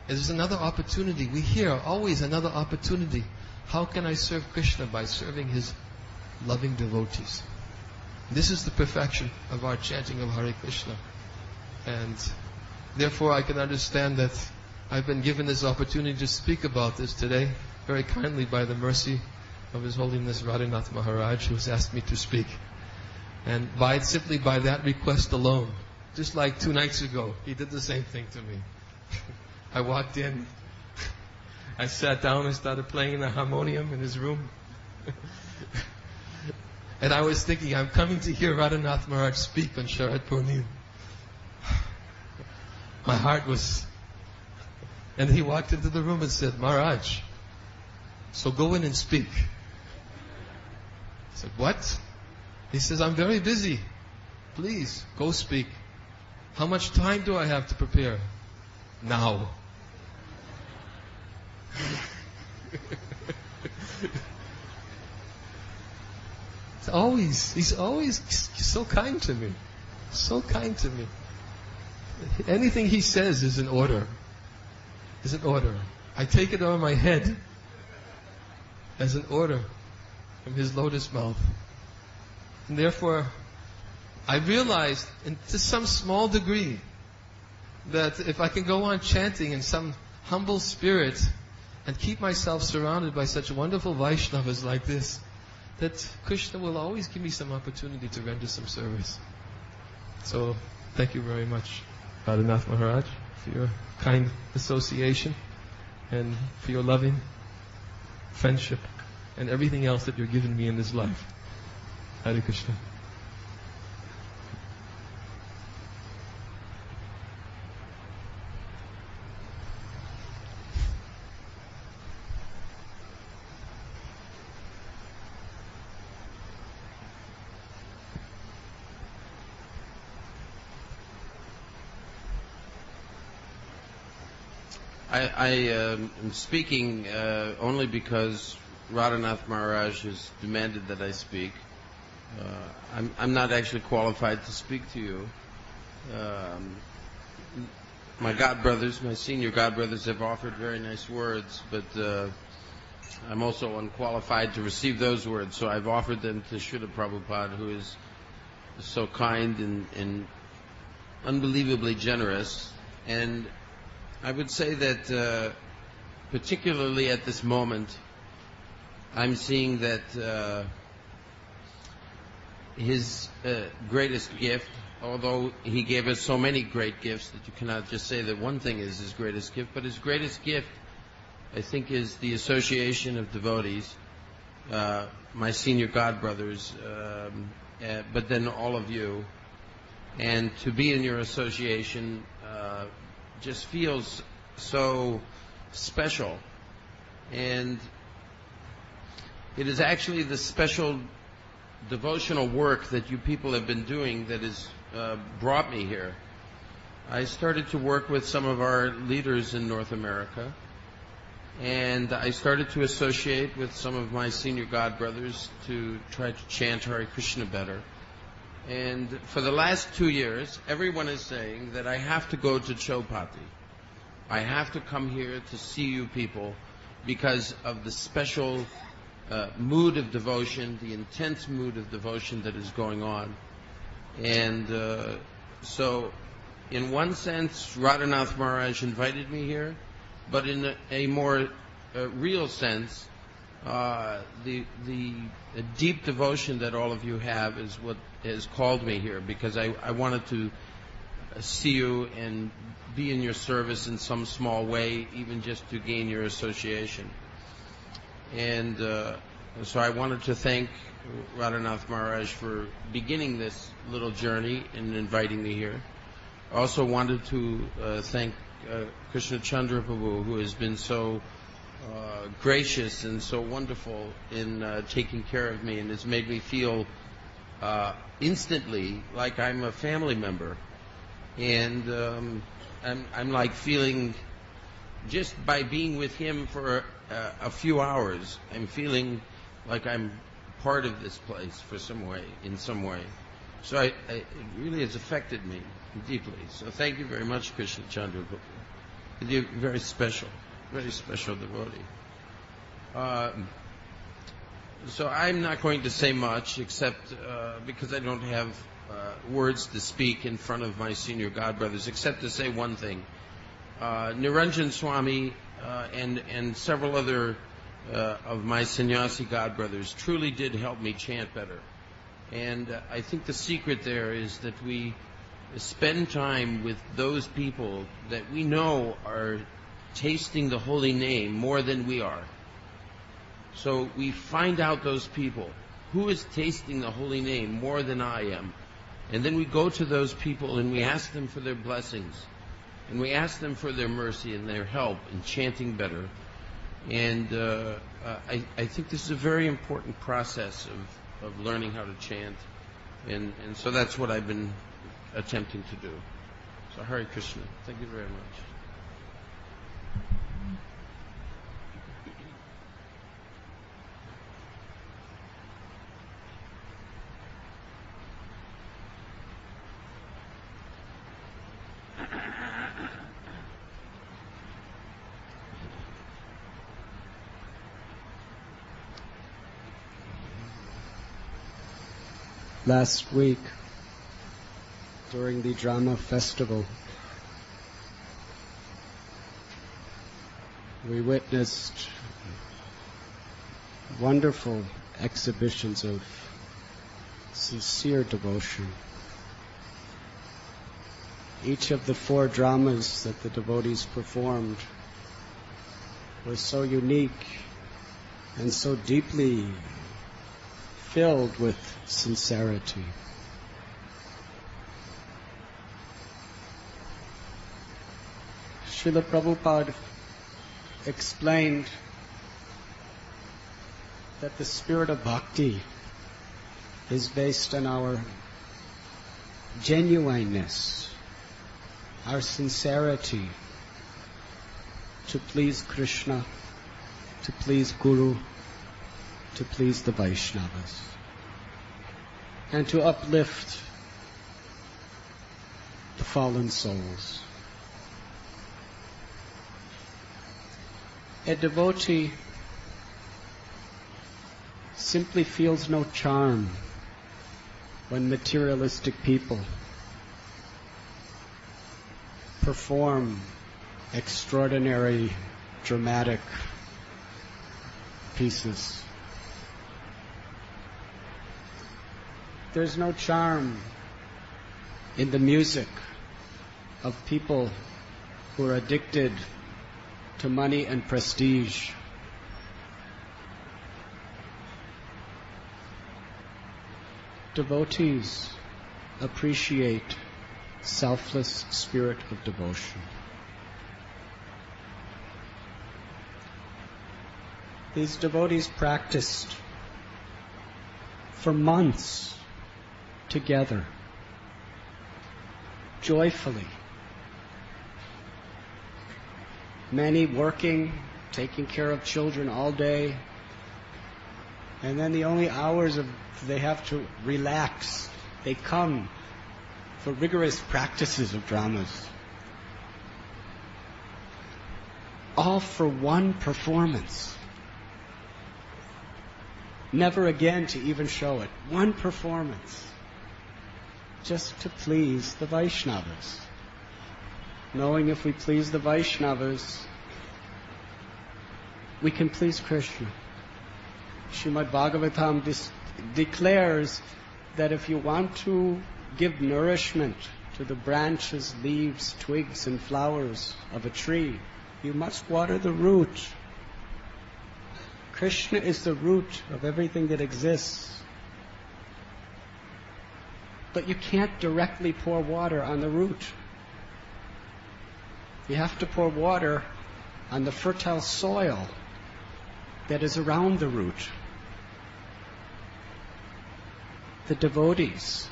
there's another opportunity. We hear always another opportunity. How can I serve Krishna? By serving his loving devotees. This is the perfection of our chanting of Hare Krishna. And therefore I can understand that I've been given this opportunity to speak about this today, very kindly by the mercy of His Holiness Raadhanath Maharaj, who has asked me to speak. And simply by that request alone, just like 2 nights ago, he did the same thing to me. I walked in, I sat down and started playing the harmonium in his room. And I was thinking, I'm coming to hear Raadhanath Maharaj speak on Sharad Purnim. My heart was... And he walked into the room and said, Maharaj, so go in and speak. I said, what? He says, I'm very busy. Please, go speak. How much time do I have to prepare? Now. He's always so kind to me. So kind to me. Anything he says is in order. Is an order. I take it on my head as an order from his lotus mouth. And therefore, I realized, to some small degree, that if I can go on chanting in some humble spirit and keep myself surrounded by such wonderful Vaishnavas like this, that Krishna will always give me some opportunity to render some service. So, thank you very much, Raadhanath Maharaj, for your kind association and for your loving friendship and everything else that you're giving me in this life. Hare Krishna. I am speaking only because Raadhanath Maharaj has demanded that I speak. I'm not actually qualified to speak to you. My godbrothers, my senior godbrothers, have offered very nice words, but I'm also unqualified to receive those words, so I've offered them to Srila Prabhupada, who is so kind and unbelievably generous. And I would say that particularly at this moment, I'm seeing that his greatest gift, although he gave us so many great gifts that you cannot just say that one thing is his greatest gift, but his greatest gift, I think, is the association of devotees, my senior godbrothers, but then all of you. And to be in your association just feels so special. And it is actually the special devotional work that you people have been doing that has brought me here. I started to work with some of our leaders in North America, and I started to associate with some of my senior godbrothers to try to chant Hare Krishna better. And for the last 2 years, everyone is saying that I have to go to Chawpatty. I have to come here to see you people because of the special mood of devotion, the intense mood of devotion that is going on. And so, in one sense, Raadhanath Maharaj invited me here, but in a more real sense, the deep devotion that all of you have is what has called me here, because I wanted to see you and be in your service in some small way, even just to gain your association. And so I wanted to thank Raadhanath Maharaj for beginning this little journey and inviting me here. I also wanted to thank Krishna Chandra Prabhu, who has been so gracious and so wonderful in taking care of me and has made me feel instantly like I'm a family member. And I'm like feeling, just by being with him for a few hours, I'm feeling like I'm part of this place for some way, in some way. So it really has affected me deeply. So thank you very much, Krishna Chandra Prabhu. You're very special devotee. So I'm not going to say much, except because I don't have words to speak in front of my senior godbrothers, except to say one thing. Niranjan Swami and several other of my sannyasi godbrothers truly did help me chant better. And I think the secret there is that we spend time with those people that we know are tasting the holy name more than we are. So we find out those people. Who is tasting the holy name more than I am? And then we go to those people and we ask them for their blessings. And we ask them for their mercy and their help in chanting better. And I think this is a very important process of learning how to chant. And so that's what I've been attempting to do. So Hare Krishna. Thank you very much. Last week, during the drama festival, we witnessed wonderful exhibitions of sincere devotion. Each of the 4 dramas that the devotees performed was so unique and so deeply filled with sincerity. Srila Prabhupada explained that the spirit of bhakti is based on our genuineness, our sincerity to please Krishna, to please Guru, to please the Vaishnavas, and to uplift the fallen souls. A devotee simply feels no charm when materialistic people perform extraordinary, dramatic pieces. There's no charm in the music of people who are addicted to money and prestige. Devotees appreciate selfless spirit of devotion. These devotees practiced for months together, joyfully. Many working, taking care of children all day, and then the only hours they have to relax, they come for rigorous practices of dramas. All for one performance. Never again to even show it. One performance. Just to please the Vaishnavas. Knowing if we please the Vaishnavas, we can please Krishna. Srimad Bhagavatam declares that if you want to give nourishment to the branches, leaves, twigs, and flowers of a tree, you must water the root. Krishna is the root of everything that exists. But you can't directly pour water on the root. You have to pour water on the fertile soil that is around the root. The devotees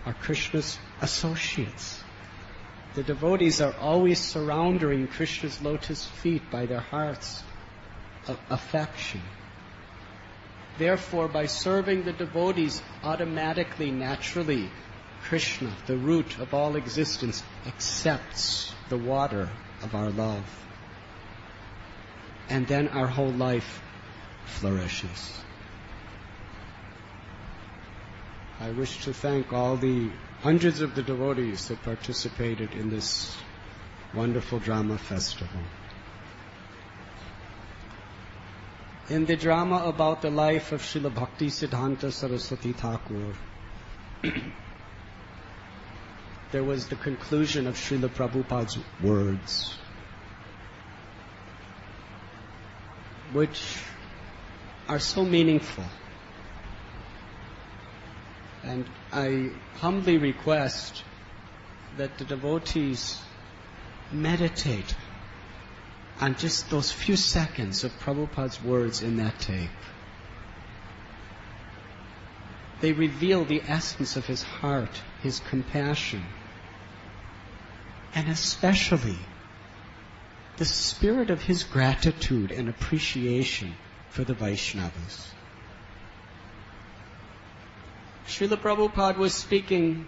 are Krishna's associates. The devotees are always surrounding Krishna's lotus feet by their hearts of affection. Therefore, by serving the devotees, automatically, naturally, Krishna, the root of all existence, accepts the water of our love. And then our whole life flourishes. I wish to thank all the hundreds of the devotees that participated in this wonderful drama festival. In the drama about the life of Srila Bhakti Siddhanta Saraswati Thakur, there was the conclusion of Srila Prabhupada's words, which are so meaningful. And I humbly request that the devotees meditate on just those few seconds of Prabhupada's words in that tape. They reveal the essence of his heart, his compassion, and especially the spirit of his gratitude and appreciation for the Vaishnavas. Srila Prabhupada was speaking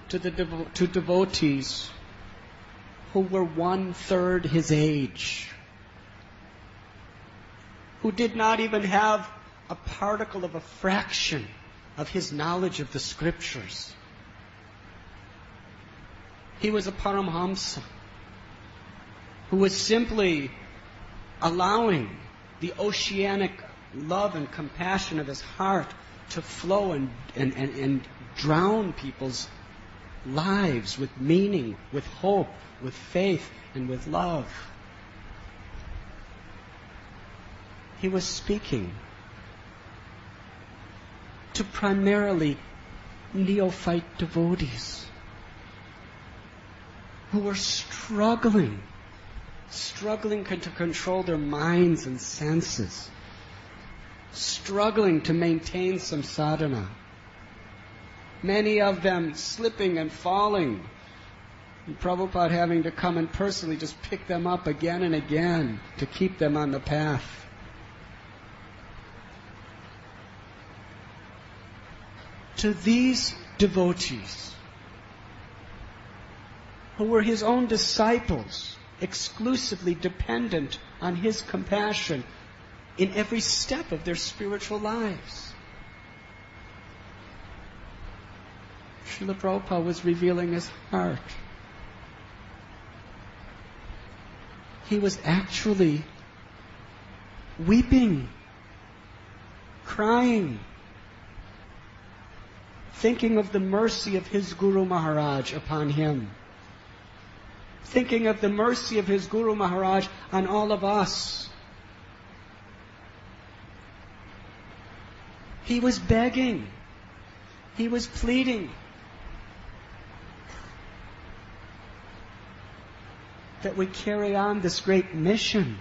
to devotees who were 1/3 his age, who did not even have a particle of a fraction of his knowledge of the scriptures. He was a Paramhamsa who was simply allowing the oceanic love and compassion of his heart to flow and drown people's lives with meaning, with hope, with faith, and with love. He was speaking to primarily neophyte devotees who were struggling to control their minds and senses, struggling to maintain some sadhana. Many of them slipping and falling, and Prabhupada having to come and personally just pick them up again and again to keep them on the path. To these devotees, who were his own disciples, exclusively dependent on his compassion in every step of their spiritual lives, Srila Prabhupada was revealing his heart. He was actually weeping, crying, thinking of the mercy of his Guru Maharaj upon him, thinking of the mercy of his Guru Maharaj on all of us. He was begging, he was pleading that we carry on this great mission.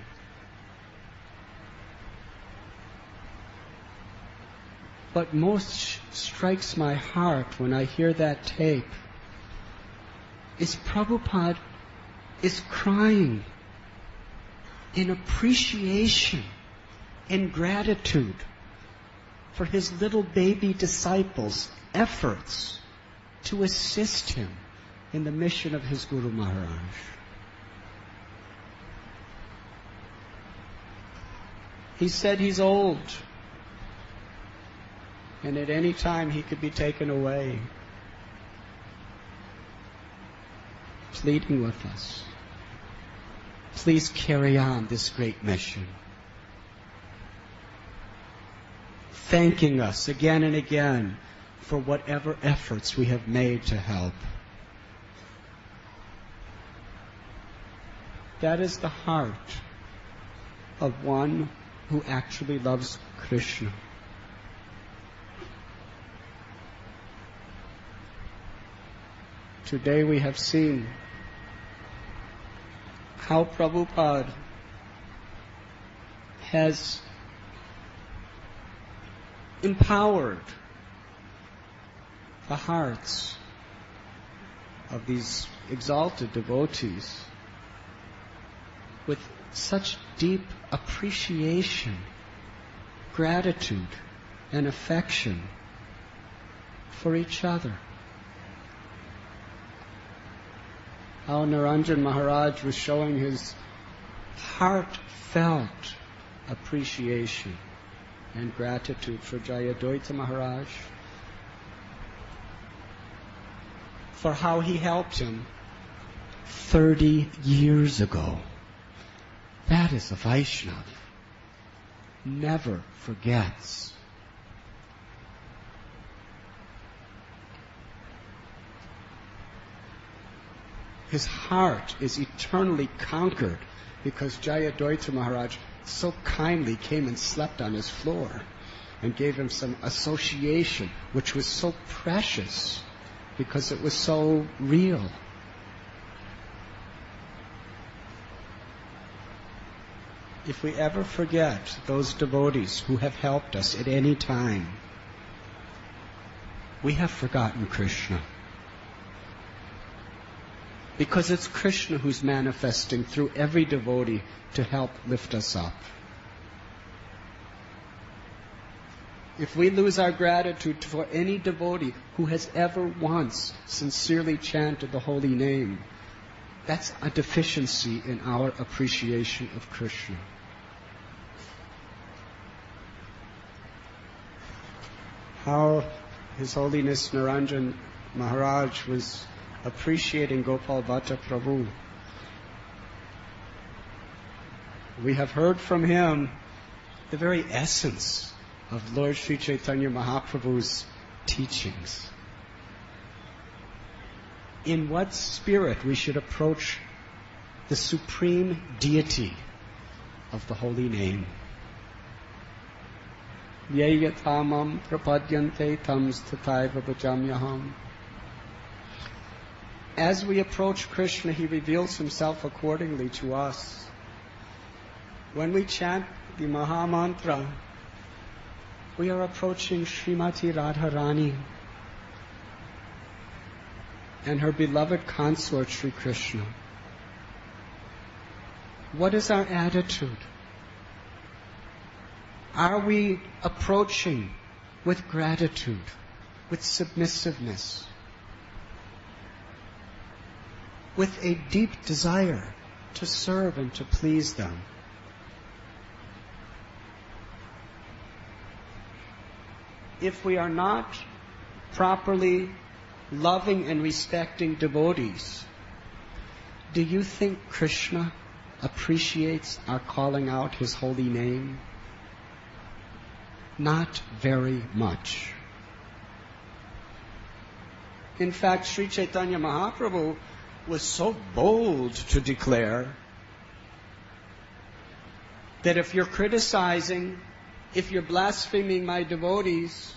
What most strikes my heart when I hear that tape is Prabhupada is crying in appreciation, in gratitude for his little baby disciples' efforts to assist him in the mission of his Guru Maharaj. He said he's old, and at any time he could be taken away, pleading with us, please carry on this great mission, thanking us again and again for whatever efforts we have made to help. That is the heart of one who actually loves Krishna. Today we have seen how Prabhupada has empowered the hearts of these exalted devotees with such deep appreciation, gratitude, and affection for each other. How Naranjan Maharaj was showing his heartfelt appreciation and gratitude for Jayadvaita Maharaj, for how he helped him 30 years ago. That is a Vaishnava. Never forgets. His heart is eternally conquered because Jayadvaita Maharaj so kindly came and slept on his floor and gave him some association which was so precious because it was so real. If we ever forget those devotees who have helped us at any time, we have forgotten Krishna. Because it's Krishna who's manifesting through every devotee to help lift us up. If we lose our gratitude for any devotee who has ever once sincerely chanted the holy name, that's a deficiency in our appreciation of Krishna. How His Holiness Naranjan Maharaj was appreciating Gopal Bhatta Prabhu We have heard from him the very essence of Lord Sri Chaitanya Mahaprabhu's teachings. In what spirit we should approach the supreme deity of the holy name. Yayatamam prapadyante tam sthataiva bhajamyaham. As we approach Krishna, he reveals himself accordingly to us. When we chant the Maha Mantra, we are approaching Srimati Radharani and her beloved consort Sri Krishna. What is our attitude? Are we approaching with gratitude, with submissiveness, with a deep desire to serve and to please them? If we are not properly loving and respecting devotees, do you think Krishna appreciates our calling out his holy name? Not very much. In fact, Sri Chaitanya Mahaprabhu was so bold to declare that if you're criticizing, if you're blaspheming my devotees,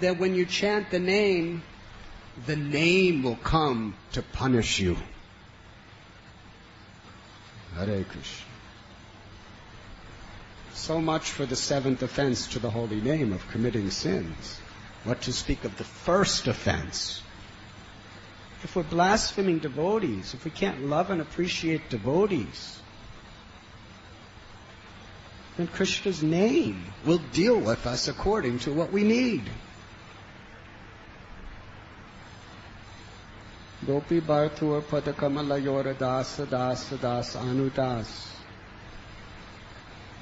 that when you chant the name will come to punish you. Hare Krishna. So much for the seventh offense to the holy name of committing sins. What to speak of the first offense? If we're blaspheming devotees, if we can't love and appreciate devotees, then Krishna's name will deal with us according to what we need. Gopi Bhartur Padakamala Yora Dasa Dasa Dasa Anudas.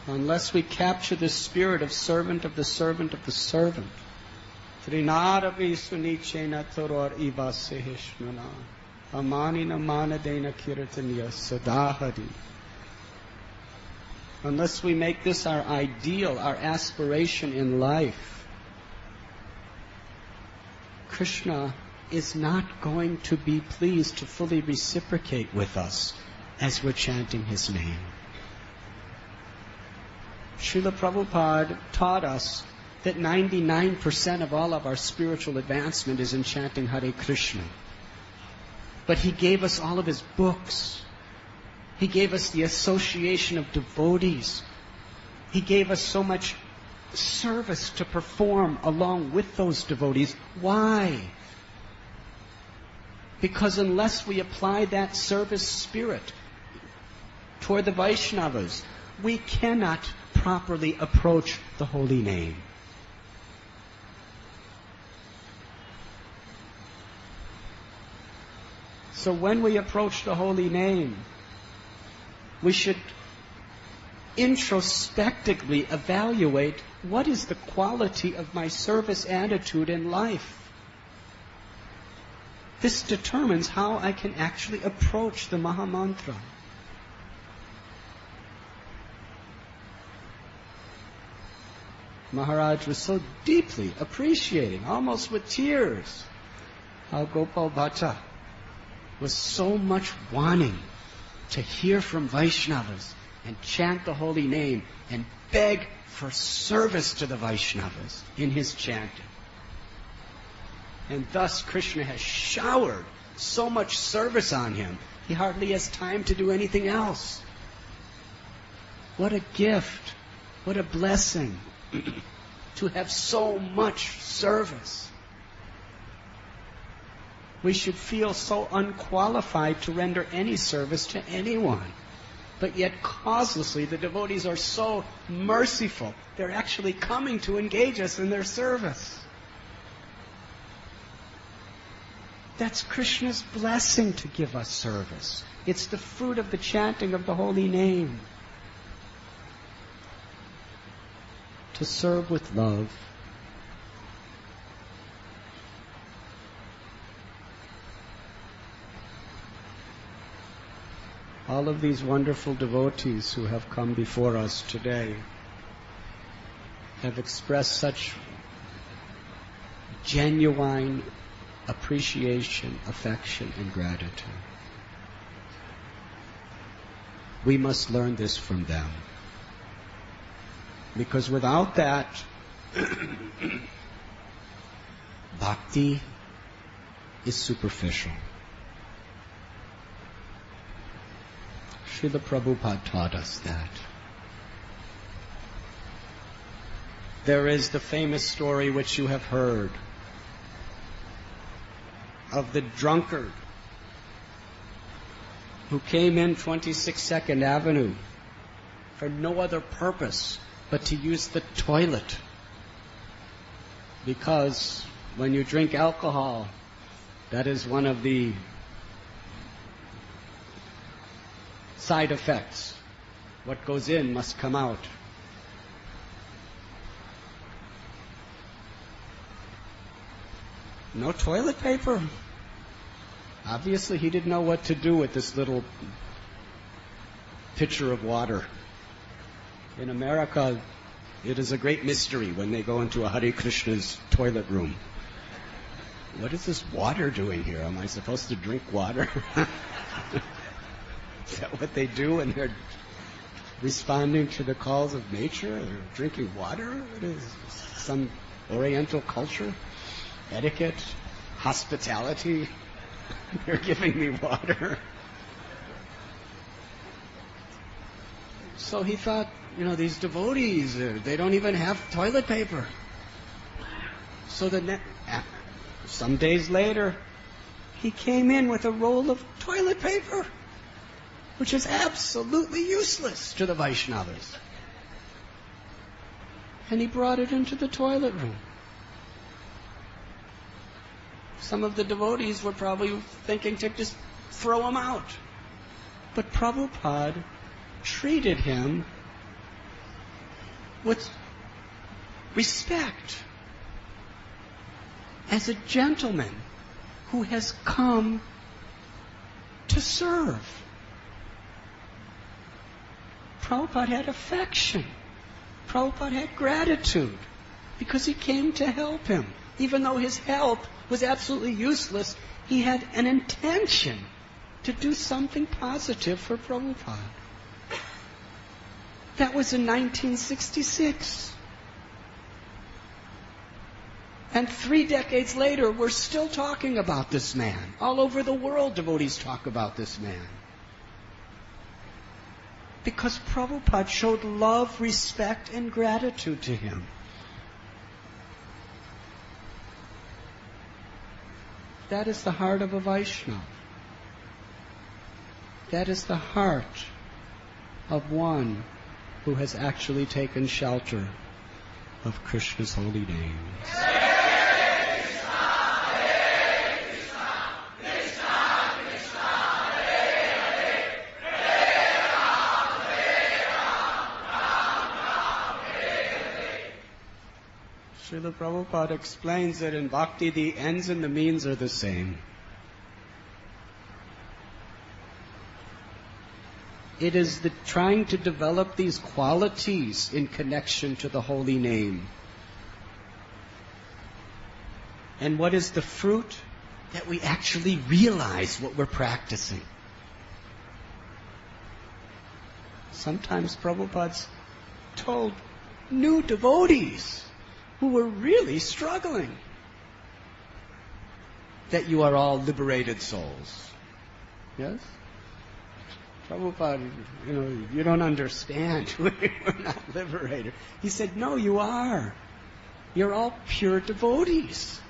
Unless we capture the spirit of servant of the servant of the servant, Trinaravi Sunichena Toror Iva Sehishnuna Amanina Manadena Kirtanya Sadahari. Unless we make this our ideal, our aspiration in life, Krishna is not going to be pleased to fully reciprocate with us as we're chanting his name. Srila Prabhupada taught us that 99% of all of our spiritual advancement is in chanting Hare Krishna. But he gave us all of his books. He gave us the association of devotees. He gave us so much service to perform along with those devotees. Why? Because unless we apply that service spirit toward the Vaishnavas, we cannot properly approach the holy name. So when we approach the holy name, we should introspectively evaluate what is the quality of my service attitude in life. This determines how I can actually approach the Maha Mantra. Maharaj was so deeply appreciating, almost with tears, how Gopal Bhatta was so much wanting to hear from Vaishnavas and chant the holy name and beg for service to the Vaishnavas in his chanting. And thus Krishna has showered so much service on him, he hardly has time to do anything else. What a gift, what a blessing to have so much service. We should feel so unqualified to render any service to anyone. But yet causelessly the devotees are so merciful. They're actually coming to engage us in their service. That's Krishna's blessing to give us service. It's the fruit of the chanting of the holy name. To serve with love. all of these wonderful devotees who have come before us today have expressed such genuine appreciation, affection, and gratitude. We must learn this from them. Because without that, bhakti is superficial. Srila Prabhupada taught us that. There is the famous story which you have heard of the drunkard who came in 22nd Avenue for no other purpose but to use the toilet. Because when you drink alcohol, that is one of the side effects. What goes in must come out. No toilet paper. Obviously, he didn't know what to do with this little pitcher of water. In America, it is a great mystery when they go into a Hare Krishna's toilet room. What is this water doing here? Am I supposed to drink water? Is that what they do when they're responding to the calls of nature? They're drinking water? It is some Oriental culture? Etiquette? Hospitality? They're giving me water. So he thought, these devotees, they don't even have toilet paper. So some days later, he came in with a roll of toilet paper, which is absolutely useless to the Vaishnavas. And he brought it into the toilet room. Some of the devotees were probably thinking to just throw him out. But Prabhupada treated him with respect as a gentleman who has come to serve. Prabhupada had affection. Prabhupada had gratitude because he came to help him. Even though his help was absolutely useless, he had an intention to do something positive for Prabhupada. That was in 1966. And 3 decades later, we're still talking about this man. All over the world, devotees talk about this man. Because Prabhupada showed love, respect, and gratitude to him. That is the heart of a Vaishnava. That is the heart of one who has actually taken shelter of Krishna's holy names. Srila Prabhupada explains that in bhakti the ends and the means are the same. It is the trying to develop these qualities in connection to the holy name. And what is the fruit? That we actually realize what we're practicing. Sometimes Prabhupada's told new devotees who were really struggling that you are all liberated souls. Yes? Prabhupada, you don't understand. We're not liberated. He said, no, you are. You're all pure devotees.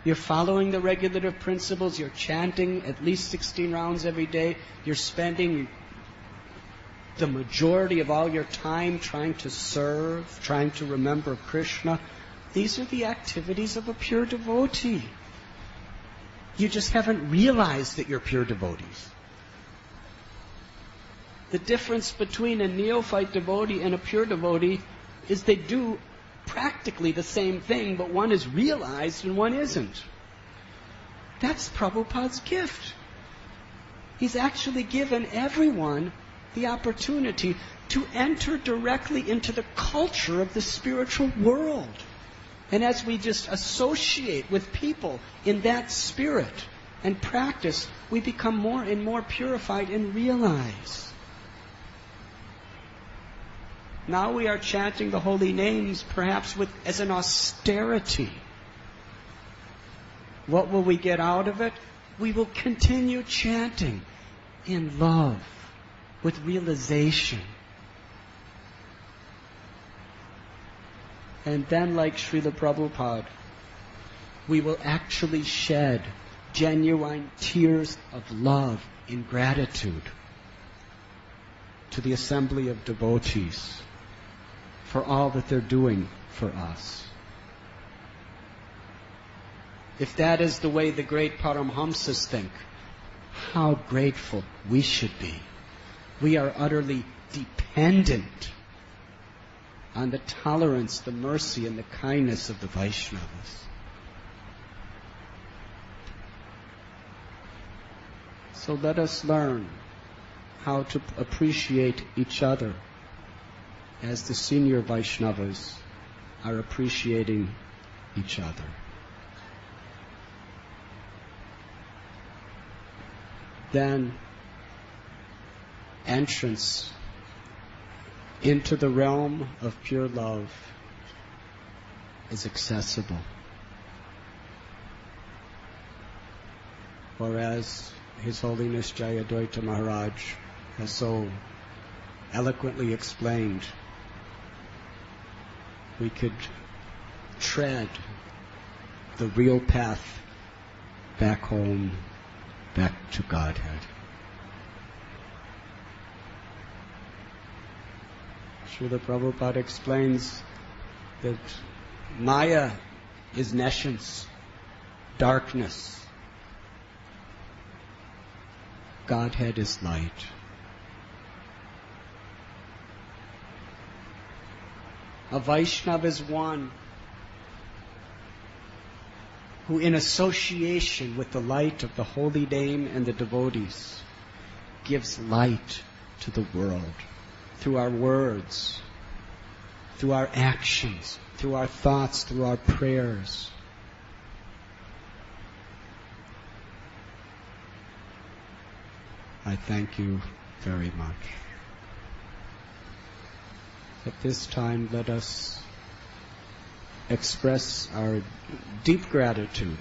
You're following the regulative principles. You're chanting at least 16 rounds every day. You're spending the majority of all your time trying to serve, trying to remember Krishna. These are the activities of a pure devotee. You just haven't realized that you're pure devotees. The difference between a neophyte devotee and a pure devotee is they do practically the same thing, but one is realized and one isn't. That's Prabhupada's gift. He's actually given everyone the opportunity to enter directly into the culture of the spiritual world. And as we just associate with people in that spirit and practice, we become more and more purified and realize. Now we are chanting the holy names perhaps as an austerity. What will we get out of it? We will continue chanting in love, with realization. And then, like Srila Prabhupada, we will actually shed genuine tears of love in gratitude to the assembly of devotees for all that they're doing for us. If that is the way the great Paramhamsas think, how grateful we should be. We are utterly dependent on the tolerance, the mercy, and the kindness of the Vaishnavas. So let us learn how to appreciate each other as the senior Vaishnavas are appreciating each other. Then entrance into the realm of pure love is accessible. Or as His Holiness Jayadvaita Maharaj has so eloquently explained, we could tread the real path back home, back to Godhead. Srila Prabhupada explains that Maya is nescience, darkness. Godhead is light. A Vaishnava is one who, in association with the light of the holy name and the devotees, gives light to the world through our words, through our actions, through our thoughts, through our prayers. I thank you very much. At this time, let us express our deep gratitude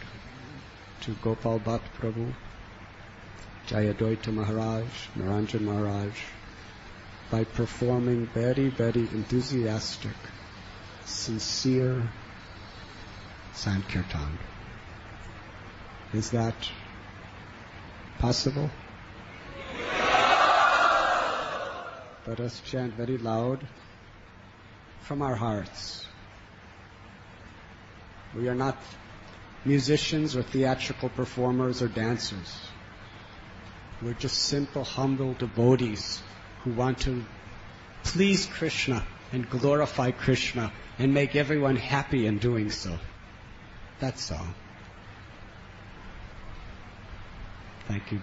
to Gopal Bhatt Prabhu, Jayadvaita Maharaj, Naranjan Maharaj, by performing very, very enthusiastic, sincere Sankirtan. Is that possible? Let us chant very loud from our hearts. We are not musicians or theatrical performers or dancers. We're just simple, humble devotees who want to please Krishna and glorify Krishna and make everyone happy in doing so. That's all. Thank you.